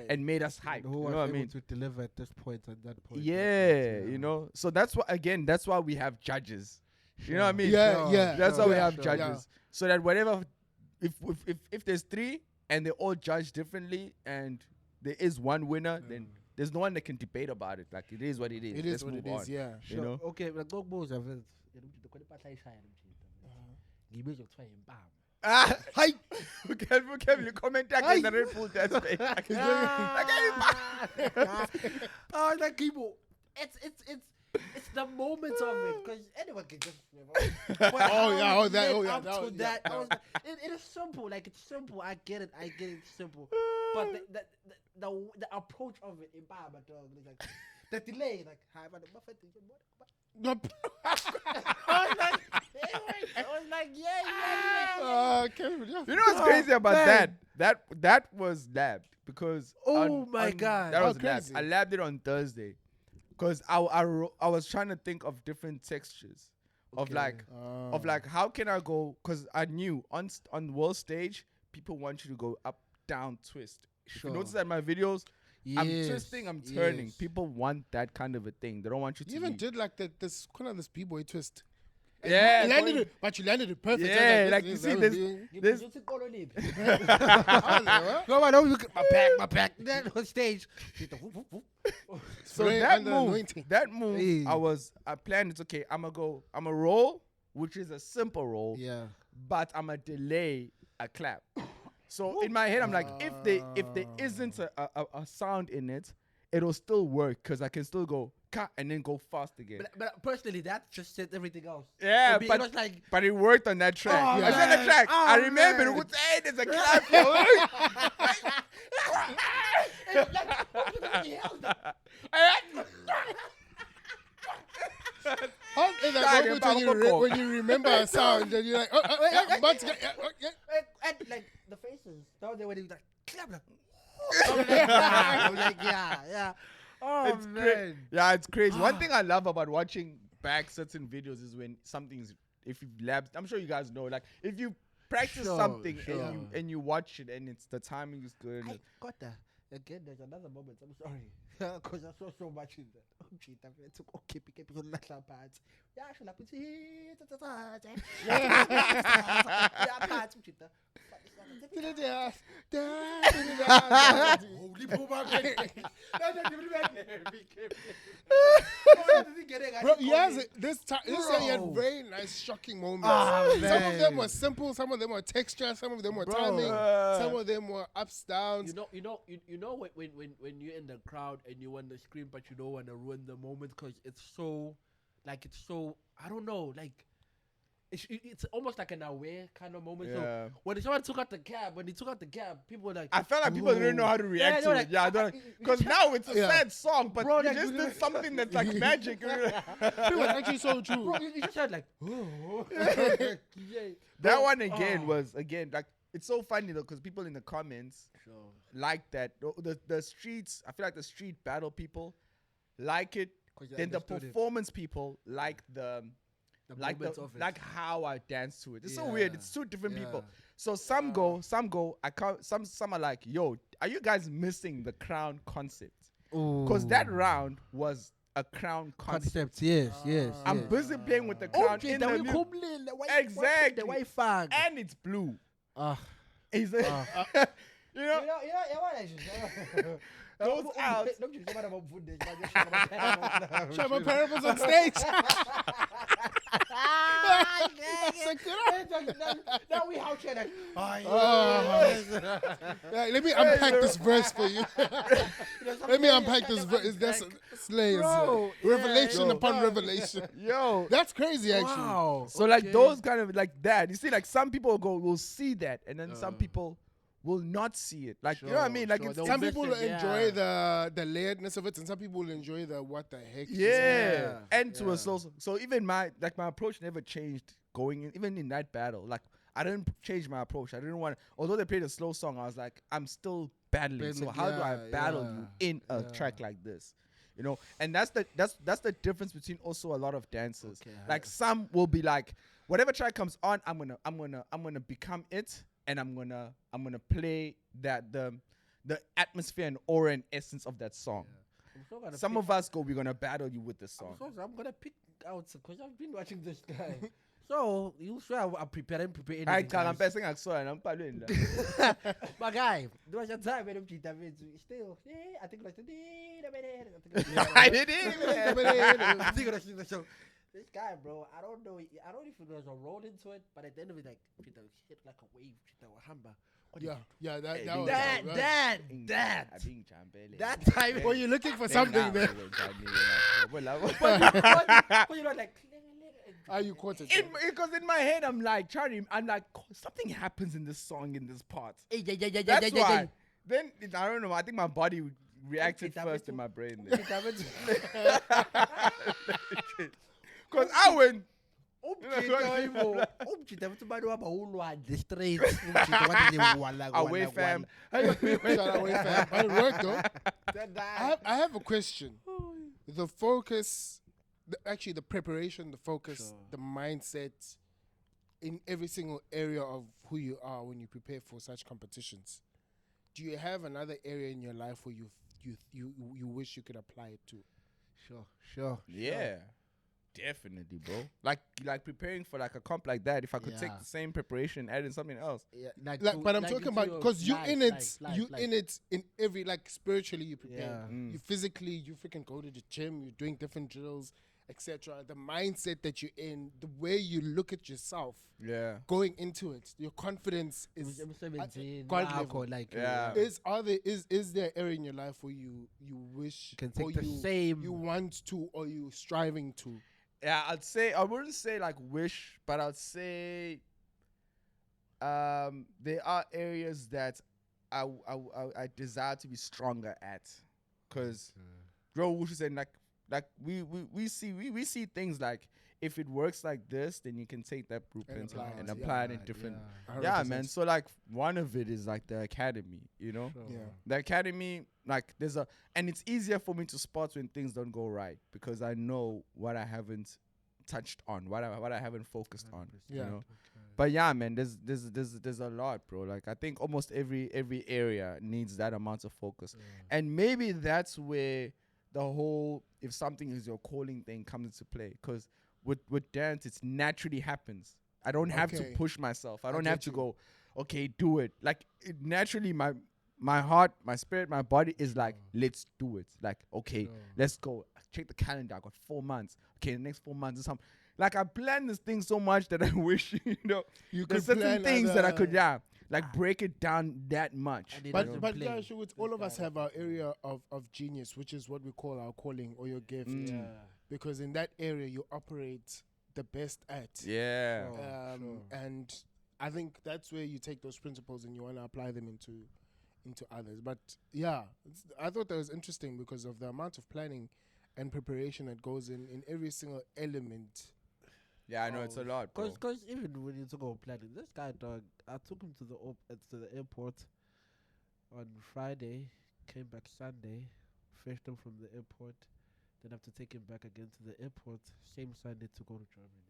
and made us hyped. Who was able to deliver at this point and that point. Yeah, So that's why we have judges. You know what I mean? Yeah. That's why we have judges, so that whatever. If there's 3 and they all judge differently and there is one winner, then there's no one that can debate about it. Like, it is what it is. It is what it is. Yeah. Sure. Okay, but go Bulls. Hi. Kevin, you comment again the Red Bull that's fake. Oh, like people, it's the moment of it because anyone can just. It is simple. Like it's simple. I get it. It's simple. But the approach of it, like the delay, like hi, but I was like, yeah. You know what's crazy about that was labbed because God, that was crazy. labbed. I labbed it on Thursday because I was trying to think of different textures of like how can I go, because I knew on world stage people want you to go up down twist. If you notice that in my videos, I'm twisting, I'm turning. Yes. People want that kind of a thing. They don't want you to You even be- did like this b-boy twist. Yeah, You landed it, but you landed it perfect. Yeah, I was like you see this. This. I was like, what? No, I don't look at my back. Then on stage. So Pray that under move, anointing. I planned it. Okay, I'm a roll, which is a simple roll, Yeah. but I'm a delay a clap. So in my head, I'm like, if there isn't a sound in it, it'll still work because I can still go cut and then go fast again. But personally, that just said everything else. Yeah, For me, it was like, but it worked on that track. Oh, I said the man. track. Oh, I remember man. it. Hey, there's a clap. How is that moment when you remember a sound and you're like, I'm about to get, and like the faces. That was the way they was like, clap, like, I'm like, yeah. Oh, It's man. Yeah, it's crazy. One thing I love about watching back certain videos is when something's, if you've labbed, I'm sure you guys know, like if you practice Sure, something sure. and you watch it and it's the timing is good. I got that. Again, there's another moment. I'm sorry. Because I saw so much in that. Oh, shit. I took okay, pick up on that parts. Yeah, I should have put it. Yeah, parts. Holy Bro, this year he had very nice, shocking moments. Some of them were simple, some of them were texture, some of them were timing, some of them were ups, downs. You know when you're in the crowd and you want to scream but you don't want to ruin the moment because it's so I don't know, like it's almost like an aware kind of moment. Yeah. So when someone took out the cab, people were like, I felt like people didn't know how to react to it. Yeah, because now it's a sad song, but Bro, you like, just did something that's like magic. It was actually so true. bro, you just heard like, oh. That one again was like it's so funny though because people in the comments like that. The streets, I feel like the street battle people like it. Then the performance people like like how I dance to it. It's so weird. It's two different people. So some go. I can't. Some are like, yo, are you guys missing the crown concept? Because that round was a crown concept. Yes. I'm busy playing with the crown in the new, exactly, and it's blue. Is it? You know, goes out. Show my parables on stage. Now we out here. Let me unpack this verse for you. Let me unpack this verse. That's slayers. Revelation upon revelation. Yo, That's crazy, actually. Wow. so like those kind of like that. You see, like some people will see that, and then some people will not see it. Like you know what I mean? Like it's Some people will enjoy the layeredness of it, and some people will enjoy the what the heck. yeah. And to a so even my approach never changed going in, even in that battle. Like I didn't change my approach. I didn't want to, although they played a slow song, I was like, I'm still battling. So how do I battle you in a track like this? You know, and that's the difference between also a lot of dancers. Like some will be like, whatever track comes on, I'm gonna become it, and I'm gonna play that the atmosphere and aura and essence of that song. Some of us we're gonna battle you with this song. I'm gonna pick out because I've been watching this guy. So you sure I'm preparing I anything. can't. I'm saying I saw and I'm following that. My guy, there was a time when I'm still. I think it was I did it. I think it was the song. This guy, bro, I don't know. I don't know if it was a roll into it, but at the end of it, like, it hit like a wave. Hamba. Yeah, that Hey, was That that time. Well, you're looking for something there. But you know, like, Are you caught it? Because in my head, I'm like, Charlie, I'm like, something happens in this song in this part. yeah. That's why. Then, I don't know, I think my body reacted Okay, first that in my brain. yeah. Because I went, away, fam. Shout out away, fam. But it worked though. I have a question. The focus, actually the preparation, the focus, the mindset in every single area of who you are when you prepare for such competitions. Do you have another area in your life where you wish you could apply it to? Sure. Yeah. Definitely, bro. Like preparing for like a comp like that. If I could take the same preparation, add in something else. Yeah, But I'm talking about because you in it in every, like, spiritually you prepare. Yeah. You physically, you freaking go to the gym. You're doing different drills, etc. The mindset that you're in, the way you look at yourself, Yeah. going into it, your confidence is God level. Yeah. Is there an area in your life where you wish can take or the same- you want to, or you striving to? Yeah, I wouldn't say like wish, but I'd say there are areas that I desire to be stronger at. Cause bro, we should say like we see things like, if it works like this, then you can take that blueprint and apply it in different. Yeah, man. So like one of it is like the academy, you know? Yeah. The academy, like and it's easier for me to spot when things don't go right because I know what I haven't touched on, what I haven't focused on, you know? But yeah, man, there's a lot, bro. Like I think almost every area needs that amount of focus. And maybe that's where the whole, if something is your calling thing comes into play. Cause with dance, it naturally happens. I don't have to push myself. I don't have to go, okay, do it. Like it naturally, my heart, my spirit, my body is like, let's do it. Like, okay, let's go. Check the calendar. I got 4 months. Okay, the next 4 months is something. Like I plan this thing so much that I wish, you know, there's certain things that I could, break it down that much. But yeah, all of us have our area of genius, which is what we call our calling or your gift. Because in that area you operate the best at. Yeah. And I think that's where you take those principles and you want to apply them into others. But yeah, I thought that was interesting because of the amount of planning and preparation that goes in every single element. Yeah, I know it's a lot, bro. Because even when you talk about planning, this guy, dog, I took him to the airport on Friday, came back Sunday, fetched him from the airport, then have to take him back again to the airport, same Sunday to go to Germany.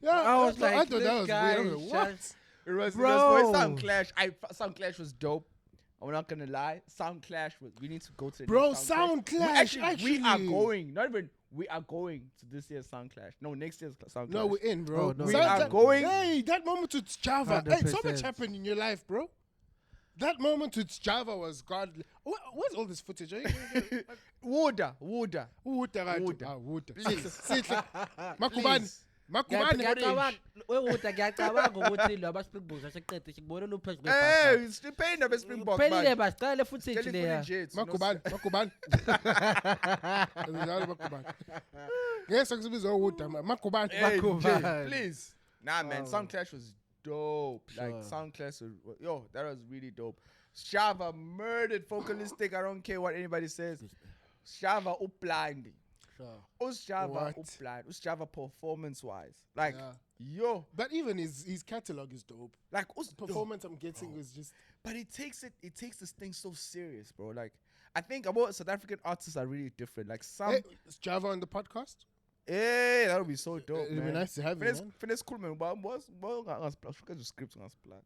Yeah, I was like, I thought that was weird. What? It was Bro. Sound Clash. Sound Clash was dope. I'm not gonna lie. Sound Clash was. We need to go to the Bro, next Sound Clash. We are going. Not even. We are going to this year's Sound Clash. No, next year's Sound Clash. No, we're in, bro. Oh, no, we are going. Hey, that moment with Java. Hey, so 100%. much happened in your life, bro. That moment with Java was godly. What's all this footage? Water. Water. Please. Makubani. Ngiyacabanga ukuthi laba Springboks aseqede sikubonela uphezu Hey, pay the Springbok. Phelile basicale footage leya. Makubani. Yes, akusibiza water. Makubani. Hey, please. Nah, man. Oh. Sound Clash was dope. Sure. Like Sound Clash was, that was really dope. Shava murdered vocalistic. I don't care what anybody says. Shava blind. What? Java performance wise, like yo, but even his catalog is dope. like Performance I'm getting is just. but it takes this thing so serious, bro. Like I think about South African artists are really different. Like some, Hey, is Java on the podcast? hey, that would be so dope, It'd man. be nice to have you, man. Finish cool, man. But scripts on plan.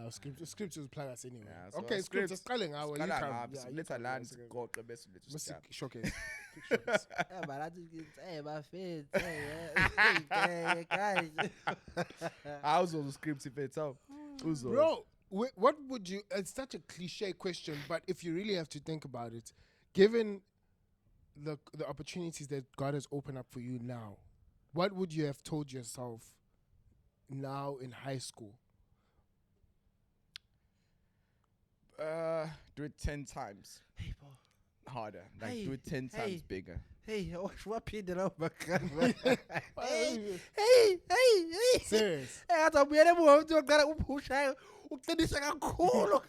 Scripts will plan us anyway. Yeah, so Okay, scripts are calling our. You come. Let's land go the best. Showcase. But I just get my face. Hey, guys. I was on the scripts if it's out. Bro, what would you? It's such a cliche question, but if you really have to think about it, given the opportunities that God has opened up for you now, what would you have told yourself now in high school? Do it 10 times Hey, bro. harder. Like Hey, do it 10 hey. times bigger. Hey, what pin up, Hey, hey. serious. Azobuyela emuva uqala uphusha uqinisa kakhulu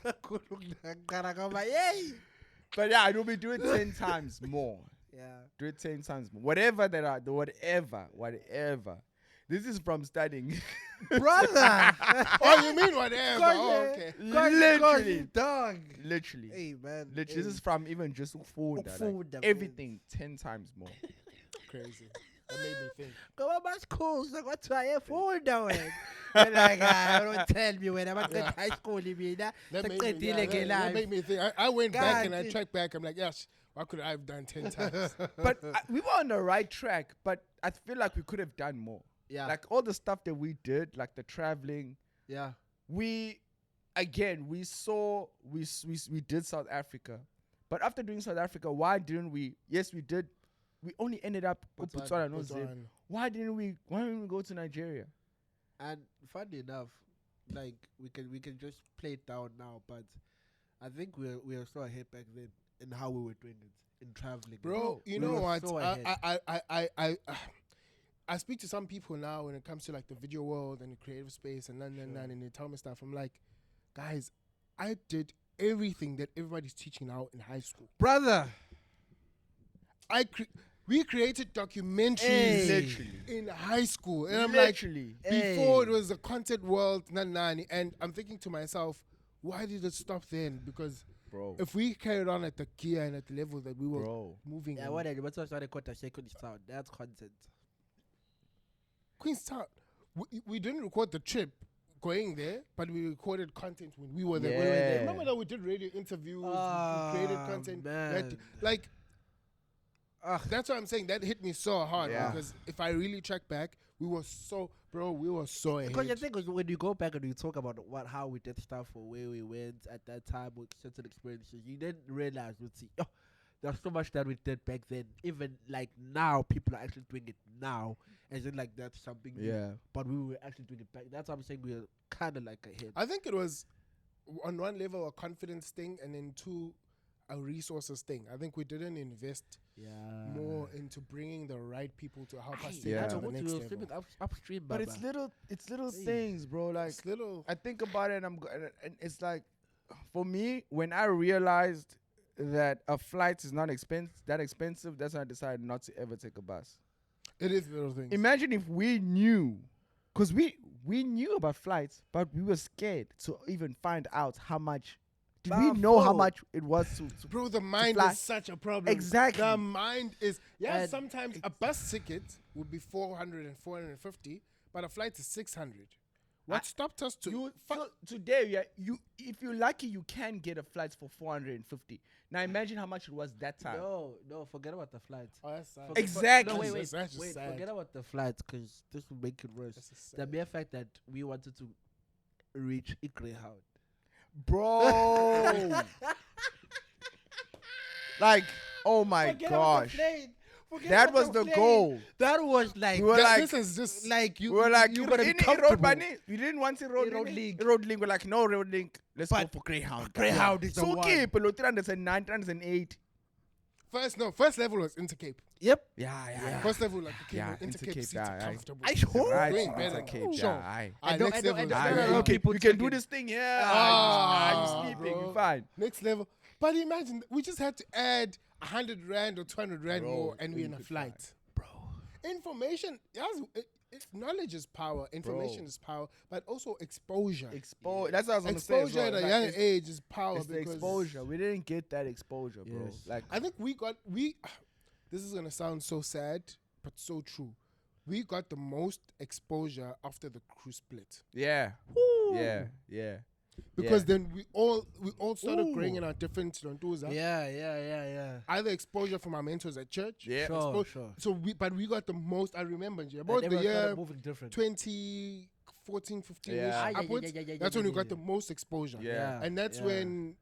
ngaqala ngoba hey. But yeah, do it 10 times more. Yeah. Do it 10 times more. Whatever that are, whatever. This is from studying. Brother. Oh, you mean whatever? Oh, okay. Literally. Dog. Literally. Hey, man. Literally. This is from even just food. Ukufunda, man. Everything 10 times more. Crazy. That made me think. Ngoba basikhozi kwathiwa efunda wena. Like, don't tell me when I'm at high school mina. That made Saqedile ke that live. made me think. I went back and I God. tracked back. I'm like, yes, what could I have done 10 times? But we were on the right track, but I feel like we could have done more. Yeah. Like all the stuff that we did, like the traveling, Yeah. we did South Africa. But after doing South Africa, why didn't we? Yes, we did. We only ended up Botswana, no Zim. Botswana. Why didn't we go to Nigeria? And funny enough, like we can just play it down now, but I think we are so ahead back then in how we were doing it in traveling. Bro, you we know were what? so ahead. I speak to some people now when it comes to like the video world and the creative space and and they tell me stuff. I'm like, guys, I did everything that everybody's teaching now in high school. Brother. We created documentaries Hey. Literally. in high school, and I'm Literally. like, before it was a content world, and I'm thinking to myself, why did it stop then? Because Bro. if we carried on at the gear and at the level that we were Bro. moving, Yeah, in, what what's what I call second sound? That's content. Queenstown, we didn't record the trip going there, but we recorded content when we were there. Yeah. Remember that we did radio interviews, we created content. Man. Like, that's what I'm saying. That hit me so hard Yeah. because if I really track back, we were so ahead. Because the thing is, when you go back and you talk about how we did stuff or where we went at that time with certain experiences, you didn't realize, there's so much that we did back then. Even like now, people are actually doing it now, as in like that's something new. Yeah. But we were actually doing it back. That's what I'm saying. We were kind of like ahead. I think it was on one level a confidence thing, and then two, a resources thing. I think we didn't invest more into bringing the right people to help us take Yeah. it to the next level. Upstream, But it's little things, bro. Like It's little. I think about it, and and it's like, for me, when I realized that a flight is not that expensive, that's when I decided not to ever take a bus. It is little things. Imagine if we knew, because we knew about flights, but we were scared to even find out how much. Did we know how much it was to Bro, the mind fly? is such a problem. Exactly. The mind is. Yeah, And sometimes a bus ticket would be 400 and 450, but a flight is 600. What stopped us to. today? If you're lucky, you can get a flight for 450. Now imagine how much it was that time. No, forget about the flights. Oh, that's sad. Exactly. No, wait, That's just sad. forget about the flights because this will make it worse. That's just The sad. mere fact that we wanted to reach a Greyhound. Bro. Like, oh my gosh. That was the goal. That was like We were like, This is just. like you. we were like, you gotta be road comfortable. bunny. We didn't want to road Road link. link. Road link. We're like, no road link. Let's go But for Greyhound. Greyhound is the So one. keep 309, 308. First level was Intercape. Yep. Yeah. First level, like, okay, Yeah, Intercape Intercape, seats yeah, are yeah. comfortable. I sure. Right, Doing better. Intercape, Sure. yeah, aye. Next don't- level. and is don't- Greyhound. know Okay, people you can do taking- this thing here. Ah, You're sleeping. bro. You're fine. Next level. But imagine, we just had to add 100 Rand or 200 Rand Bro, more and we're you in a could flight. Bro. Information, knowledge is power. Information Bro. is power. But also exposure. That's what I was going to say. Exposure as at well. a Like, young it's- age is power. It's the because exposure. We didn't get that exposure, bro. Yes. Like, I think this is going to sound so sad, but so true. We got the most exposure after the crew split. yeah. Because then we all started growing in our different Lontuza. Yeah. Either exposure from our mentors at church. Yeah. Sure. So we got the most. I remember And about the everyone started year moving different. 2014, 15 Yeah. upwards. That's when we got the most exposure. Yeah. And that's when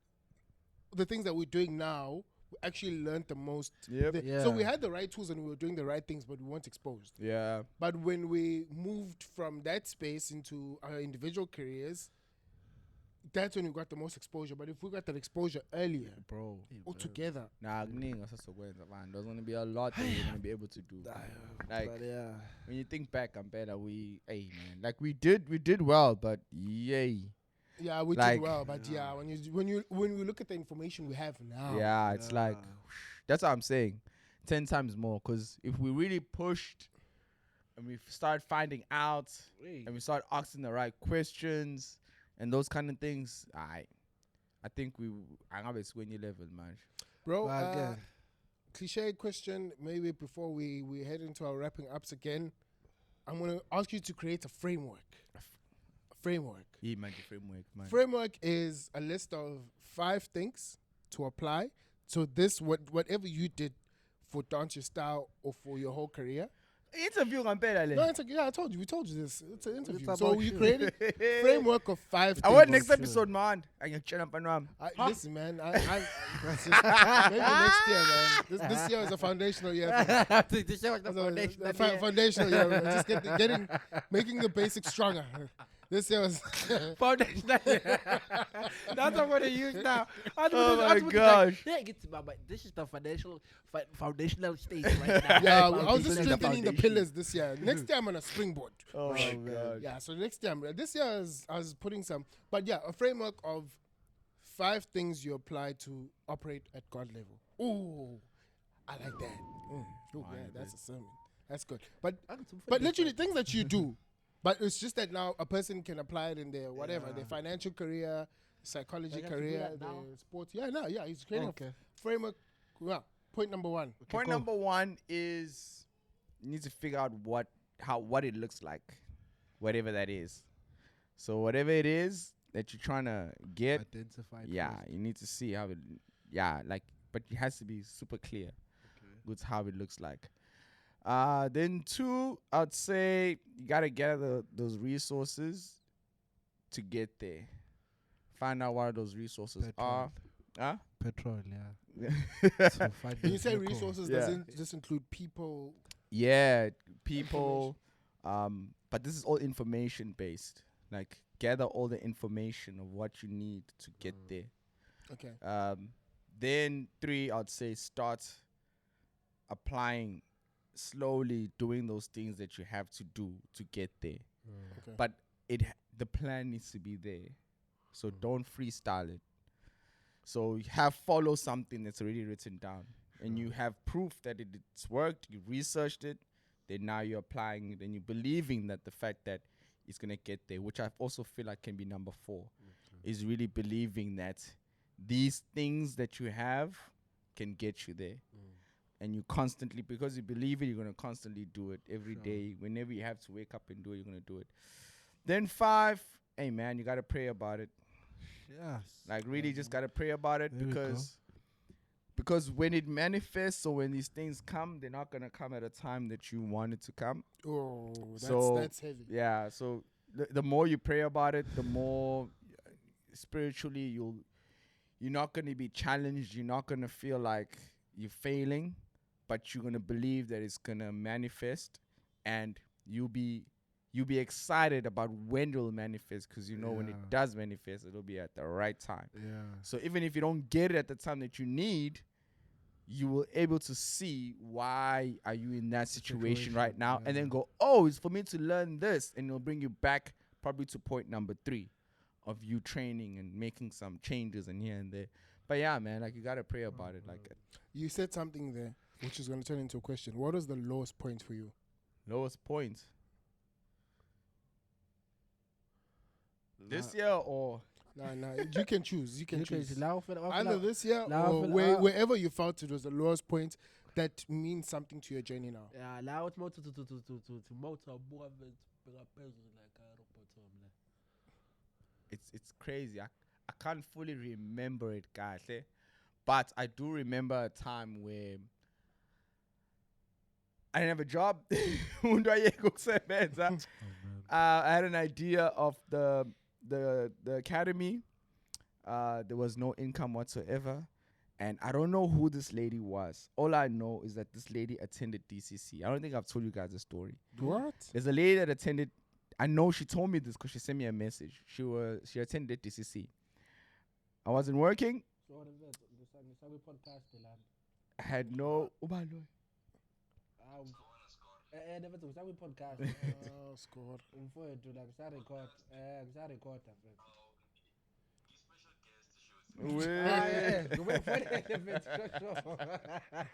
the things that we're doing now we actually learned the most. Yep. So we Yeah. had the right tools and we were doing the right things, but we weren't exposed. Yeah. But when we moved from that space into our individual careers, that's when we got the most exposure. But if we got that exposure earlier, Bro. all together, Nah, kuningi asasokwenza, man. There's gonna be a lot that we're gonna be able to do. Like But yeah. when you think back, I'm better. Hey man, like we did well, but yay. yeah, we Like- did well. But yeah, when we look at the information we have now, Yeah, it's like that's what I'm saying. 10 times more. Cause if we really pushed and we start finding out and we start asking the right questions and those kind of things, I think I'm gonna swing your level, man. bro. Well, again. Cliche question. Maybe before we head into our wrapping ups again, I'm gonna ask you to create a framework. A framework. Yeah, man, the framework, man. Framework is a list of 5 things to apply. So whatever you did for dance your style or for your whole career. Interview I'm better. No, I told you. We told you this. It's an interview. It's So about you you. created framework of 5 I things. want next Sure. episode, man. I can chat up and ram. Listen, man. Maybe next year, man. This year is a foundational year. This show was the foundation. The foundational year. Man. Just making the basics stronger. This year was Foundation. That's what I'm gonna use now. Oh my gosh. Yeah, get to but this is the foundational stage right now. yeah. I was Foundation. just The strengthening the foundation. pillars this year. Next year I'm on a springboard. Oh my man. god. Yeah, so next year, this year I was putting some, but yeah, a framework of 5 things you apply to operate at God level. Ooh, I like that. Ooh, yeah, that's a sermon. That's good. But literally things that you do, but it's just that now a person can apply it in their whatever, their financial career, psychology Like I have to do career, that now? their sports. Yeah, no, yeah, he's creating Okay. a framework. Well, point number 1. Point cool. number 1 is you need to figure out what it looks like, whatever that is. So whatever it is that you're trying to get, Identified. yeah, you need to see how it, but it has to be super clear with how it looks like. Then 2, I'd say you gotta gather those resources to get there. Find out what those resources are. Huh? Petrol, yeah. When you say resources, Yeah. doesn't just include people. Yeah, people. But this is all information based. Like gather all the information of what you need to get there. Okay. Then 3, I'd say start applying slowly, doing those things that you have to do to get there. Okay. But the plan needs to be there. So don't freestyle it. So you follow something that's already written down. And you have proof that it's worked, you researched it, then now you're applying it and you're believing that the fact that it's gonna get there, which I also feel like can be number 4, is really believing that these things that you have can get you there. And you constantly, because you believe it, you're gonna constantly do it every day. Whenever you have to wake up and do it, you're gonna do it. Then 5, hey man, you gotta pray about it. Yes. Like really just gotta pray about it, There we go. because when it manifests or when these things come, they're not gonna come at a time that you want it to come. Oh, So- that's heavy. Yeah, so the more you pray about it, the more spiritually you're not gonna be challenged. You're not gonna feel like you're failing, but you're gonna believe that it's gonna manifest, and you'll be excited about when it'll manifest, because you know when it Yeah. does manifest, it'll be at the right time. Yeah. So even if you don't get it at the time that you need, you will able to see why are you in that situation right now, and then go, oh, it's for me to learn this, and it'll bring you back probably to point number 3 of you training and making some changes and here and there. But yeah, man, like you gotta pray about it. Like You said something there, which is going to turn into a question. What was the lowest point for you? lowest point this year or No, you can choose. You can choose. Either this year or wherever you felt it was the lowest point that means something to your journey now. Yeah, allow it more to motor it's crazy. I can't fully remember it, guys. But I do remember a time where I didn't have a job. I had an idea of the academy. There was no income whatsoever, And I don't know who this lady was. All I know is that this lady attended DCC. I don't think I've told you guys the story. What? There's a lady that attended. I know she told me this because she sent me a message. She attended DCC. I wasn't working. So what is that? The podcast, I had no. never to we podcast. Oh, score. To like record. Record.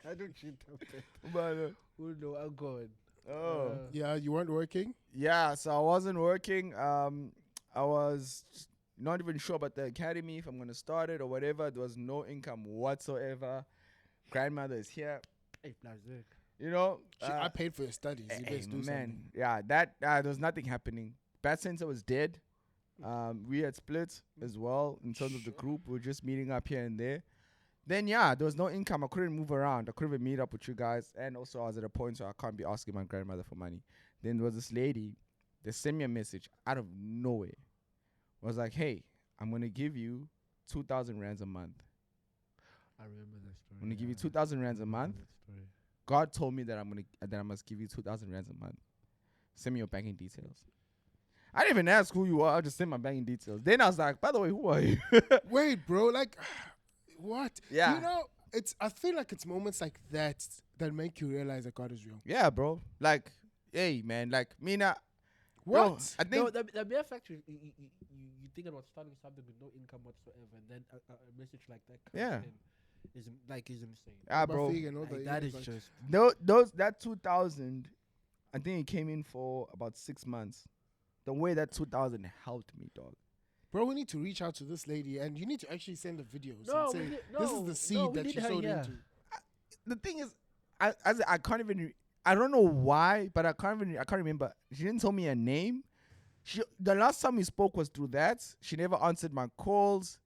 I don't cheat. Oh no, I'm going. Oh. Yeah, you weren't working? Yeah, so I wasn't working. I was not even sure about the academy, if I'm going to start it or whatever. There was no income whatsoever. Grandmother is here. Hey, plastic. You know, I paid for your studies. You hey, best do man. something. Yeah, that there was nothing happening. Bad Center was dead. We had split as well in terms of the group. We were just meeting up here and there. Then, yeah, there was no income. I couldn't move around. I couldn't even meet up with you guys. And also, I was at a point where I can't be asking my grandmother for money. Then there was this lady that sent me a message out of nowhere. I was like, hey, I'm going to give you 2,000 rands a month. I remember that story. I'm going to give you 2,000 rands a month. God told me that I must give you 2,000 rands a month. Send me your banking details. I didn't even ask who you are. I just sent my banking details. Then I was like, by the way, who are you? Wait, bro, like, what? Yeah. You know, I feel like it's moments like that that make you realize that God is real. Yeah, bro. Like, hey, man. Like, Mina. What? Yo, I think. No, the mere fact you think about starting something with no income whatsoever, and then a message like that comes in is insane. Ah, bro. Like, that is just That 2,000, I think it came in for about 6 months. The way that 2,000 helped me, dog. Bro, we need to reach out to this lady and you need to actually send the videos No, and say, this is the seed that you sowed into. The thing is, I can't even. I don't know why, but I can't remember. She didn't tell me her name. The last time we spoke was through that. She never answered my calls.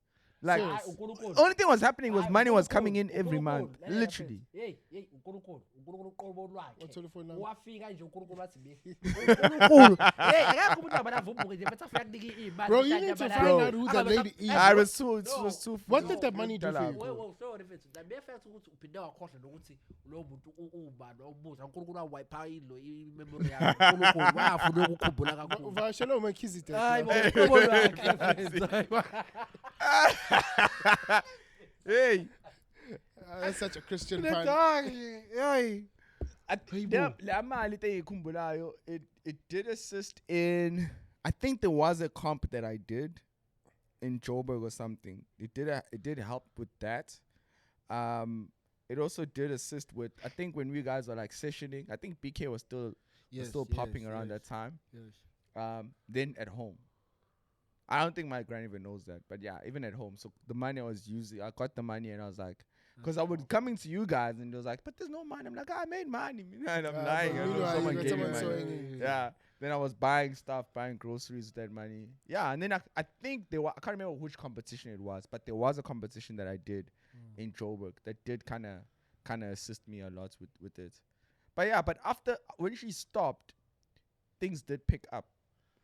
Like, only thing was happening was money was coming in every month. Literally. What's the phone number? Bro, you need to find out who that lady is. I was too. What did that money do for you? Vashelo umekizite. Hey, that's such a Christian pun. It did assist in. I think there was a comp that I did in Joburg or something. It did help with that. It also did assist with. I think when we guys were like sessioning, I think BK was still popping around that time. Yes. Then at home. I don't think my granny even knows that, but yeah, even at home. So the money I was using, I got the money and I was like, because I would coming to you guys and it was like, but there's no money. I'm like, I made money, and I'm lying. Someone gave me money. Yeah. Then I was buying stuff, buying groceries with that money. Yeah, and then I think I can't remember which competition it was, but there was a competition that I did in Joburg that did kind of assist me a lot with it. But yeah, but after when she stopped, things did pick up.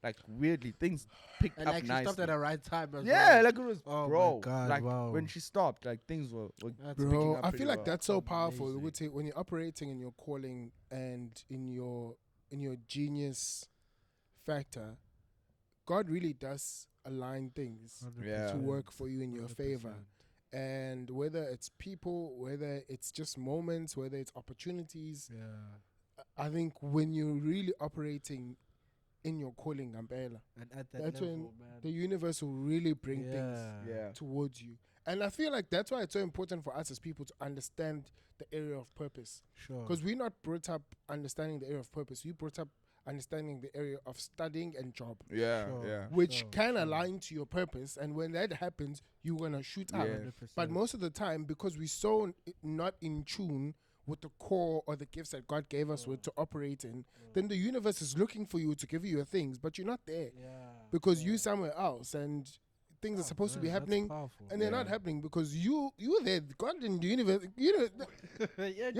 Like weirdly, things picked up like nicely. she stopped at the right time as yeah, well. like it was, bro. My God, like wow. when she stopped, like things were picking Bro, up I pretty feel like well. that's so powerful. Amazing. When you're operating in your calling and in your genius factor, God really does align things 100%. to work for you in your 100%. favor. And whether it's people, whether it's just moments, whether it's opportunities, I think when you're really operating in your calling, Gambela, And at that that's level, when man. the universe will really bring things Yeah. towards you. And I feel like that's why it's so important for us as people to understand the area of purpose. Sure. Because we're not brought up understanding the area of purpose. We brought up understanding the area of studying and job, Yeah, Sure. yeah. which Sure, can sure. align to your purpose. And when that happens, you're going to shoot up. Yeah. 100%. But most of the time, because we're so not in tune with the core or the gifts that God gave us with to operate in, then the universe is looking for you to give you your things, but you're not there because you're somewhere else and things are supposed to be happening and they're not happening because you're there. God in the universe, yo,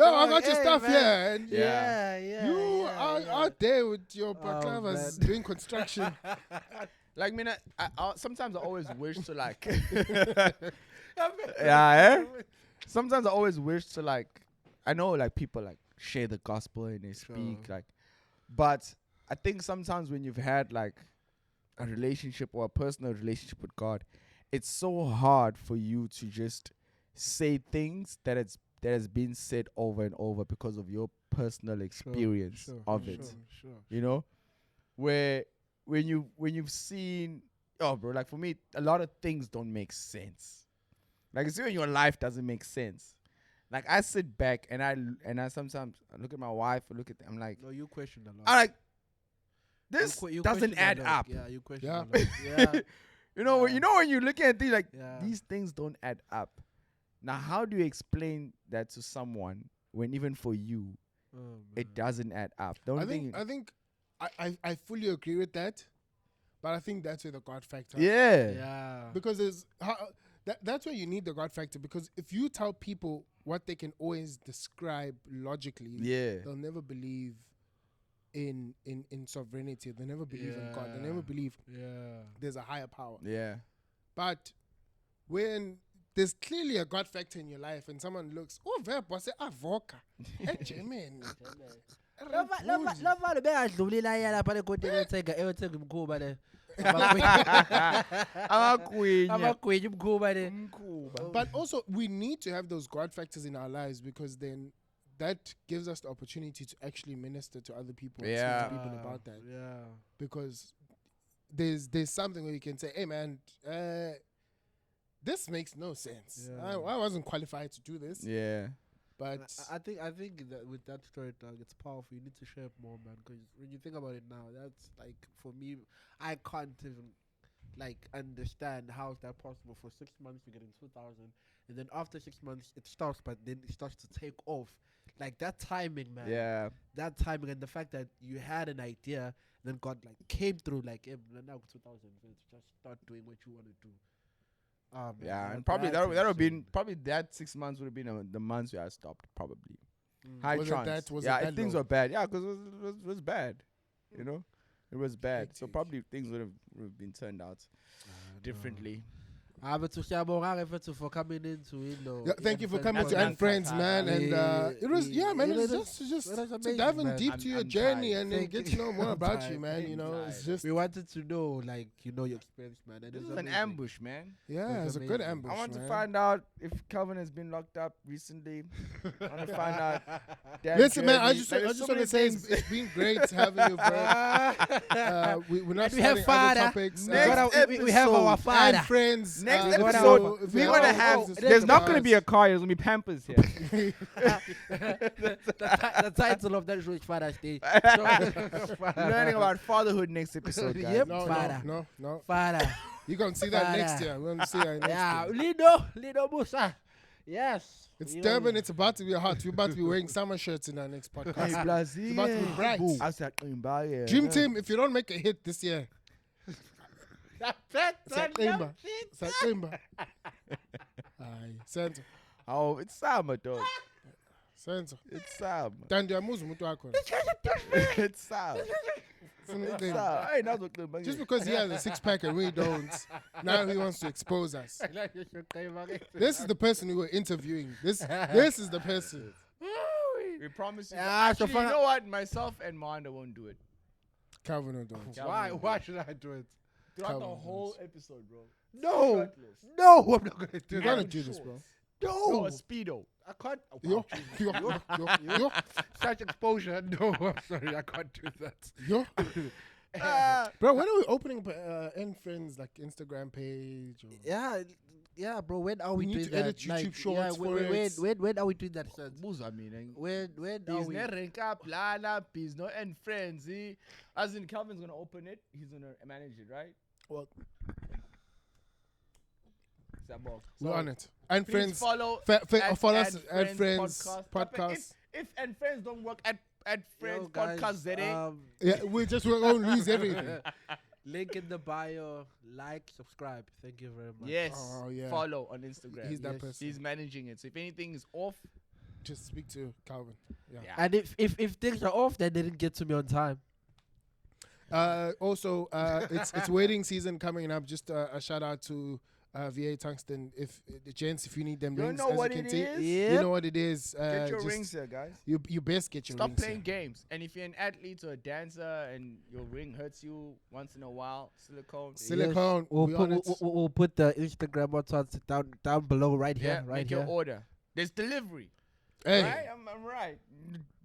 I got your stuff here. And you are out there with your baklavas doing construction. Like, man, sometimes I always wish to like, yeah, sometimes I always wish to like, I know like people like share the gospel and they speak like, but I think sometimes when you've had like a relationship or a personal relationship with God, it's so hard for you to just say things that has been said over and over because of your personal experience of it. You know, where when you've seen, oh bro, like for me, a lot of things don't make sense. Like it's when your life doesn't make sense. Like I sit back and I sometimes I look at my wife or look at them, I'm like, No, you question a lot. I'm like, this You doesn't question a add lot. up. Yeah, you question Yeah. a lot. Yeah. You know when you're looking at things like Yeah. these things don't add up. Now, how do you explain that to someone when even for you Oh, it doesn't add up? Don't I think I fully agree with that, but I think that's where the God factor. yeah. Yeah. Because that's where you need the God factor. Because if you tell people what they can always describe logically, Yeah. they'll never believe in sovereignty. They never believe in God. They never believe there's a higher power. Yeah. But when there's clearly a God factor in your life, and someone looks, oh, Verb was avoka, German. Lova bengadlulile ayala phela kodwa eyothenga imkhuba le. Amagwinya imkhuba le. But also, we need to have those God factors in our lives, because then that gives us the opportunity to actually minister to other people and speak to people about that. Yeah. Because there's something where you can say, hey man, this makes no sense. Yeah. I wasn't qualified to do this. Yeah. But I think that with that story, it's powerful. You need to share it more, man. Because when you think about it now, that's like, for me, I can't even like understand how is that possible. For 6 months you're getting 2,000, and then after 6 months it stops, but then it starts to take off. Like that timing, man. Yeah. That timing, and the fact that you had an idea, then God like came through, like, hey, now 2,000, just start doing what you want to do. Yeah, and probably that would have been probably that 6 months would have been the months where I stopped probably. High Was it chance. that- was it yeah, that if things low? were bad. Yeah, because it was bad. You know, it was bad. So probably things would have been turned out differently. But to Shabonga for coming into thank you for coming to End Friends, man. And it was man. It's just to dive in deep to your journey and then get to know more about you, man. You know, it's just we wanted to know, like, your experience, man. And This it's is an amazing. ambush, man. yeah, it's a good ambush. I want to man. find out if Calvin has been locked up recently. I want to find out. that Listen, man, I journey. just Like, want there's so to many say things. it's been great having you, bro. We're not We have starting other father. topics. We have our episode. father. And friends. Next so episode, if we're you gonna have have. questions, There's talk not to gonna us. be a car. There's gonna be Pampers here. The title of that show is Father's Day. Learning about fatherhood next episode, guys. Yep. No, Father. no. Father. You're gonna see that Father. next year. We're gonna see that next Yeah, year. Lido Musa. Yes. It's You know, Durban. It's about to be hot. We're about to be wearing summer shirts in our next podcast. It's about to be bright. Dream Team, if you don't make a hit this year, Satimba. Aye, Senzo. Oh, it's summer, dog. Senzo. It's summer. Dandy amuzi umuntu wakho. It's summer. Funa It's uqina. summer. Hey, now look, Just because he has a six pack and we don't, now he wants to expose us. This is the person we were interviewing. This is the person. we promise you. Yeah, so Actually, you know what? Myself and Manda won't do it. Calvin O'Donnell. Why should I do it? Throughout the Calvin whole episode, bro. No. Shirtless. No, I'm not going to do You're that. gonna do this, bro. No, a speedo. I can't. Oh, Yo, wow. yo. Such exposure. No, I'm sorry. I can't do that. Yo. Ah, Bro, when are we opening End Friends like Instagram page? Or Yeah, bro. When are We we need doing to that? edit YouTube shorts for when are we doing that? Sir? Buza mina. When are we? Business rank up, lala, business and friends. As in, Calvin's gonna open it. He's gonna manage it, right? Well, Sabok. we're on it. And Please Friends. follow. Follow us at Friends podcast. If and friends don't work at Friends Yo, guys, podcast ZA. Yeah, we're going to lose everything. link in the bio. Like, subscribe. Thank you very much. Yes. Oh, yeah. Follow on Instagram. He's that Yes. person. He's managing it. So if anything is off, Just speak to Calvin. Yeah. And if things are off, then they didn't get to me on time. Also, it's wedding season coming up. Just a shout out to VA Tungsten. If the gents, if you need them You rings, know as what you can it see, is? you Yep. know what it is. Get your just- rings here, guys. You best get your Stop rings. playing games. And if you're an athlete or a dancer and your ring hurts you once in a while, silicone. Silicone. We'll we put on it. we'll put the Instagram websites down below right Yeah, here, right make here. your order. There's delivery. Hey, Right? I'm right.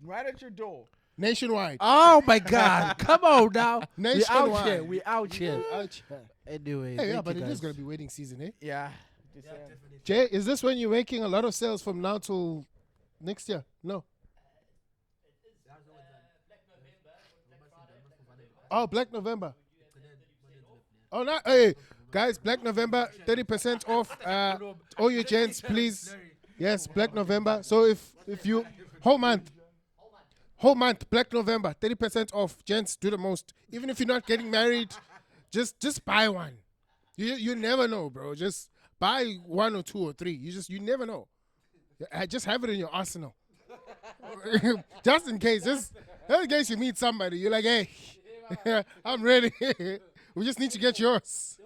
Right at your door. nationwide. Oh my God! Come on now. We out Nationwide. here. We out here. Ouch. Anyway, Hey, yeah, thank but you it is guys. gonna be wedding season, eh? Yeah. Jay, is this when you're making a lot of sales from now till next year? No. Oh, Black November. Oh, no. Hey, guys, Black November, 30% off. All you gents, please. Yes, Black November. So if you, whole month, Black November, 30% off. Gents, do the most. Even if you're not getting married, just buy one. You never know, bro. Just buy 1 or 2 or 3. You never know. Just have it in your arsenal. Just in case you meet somebody, you're like, hey, I'm ready. We just need to get yours.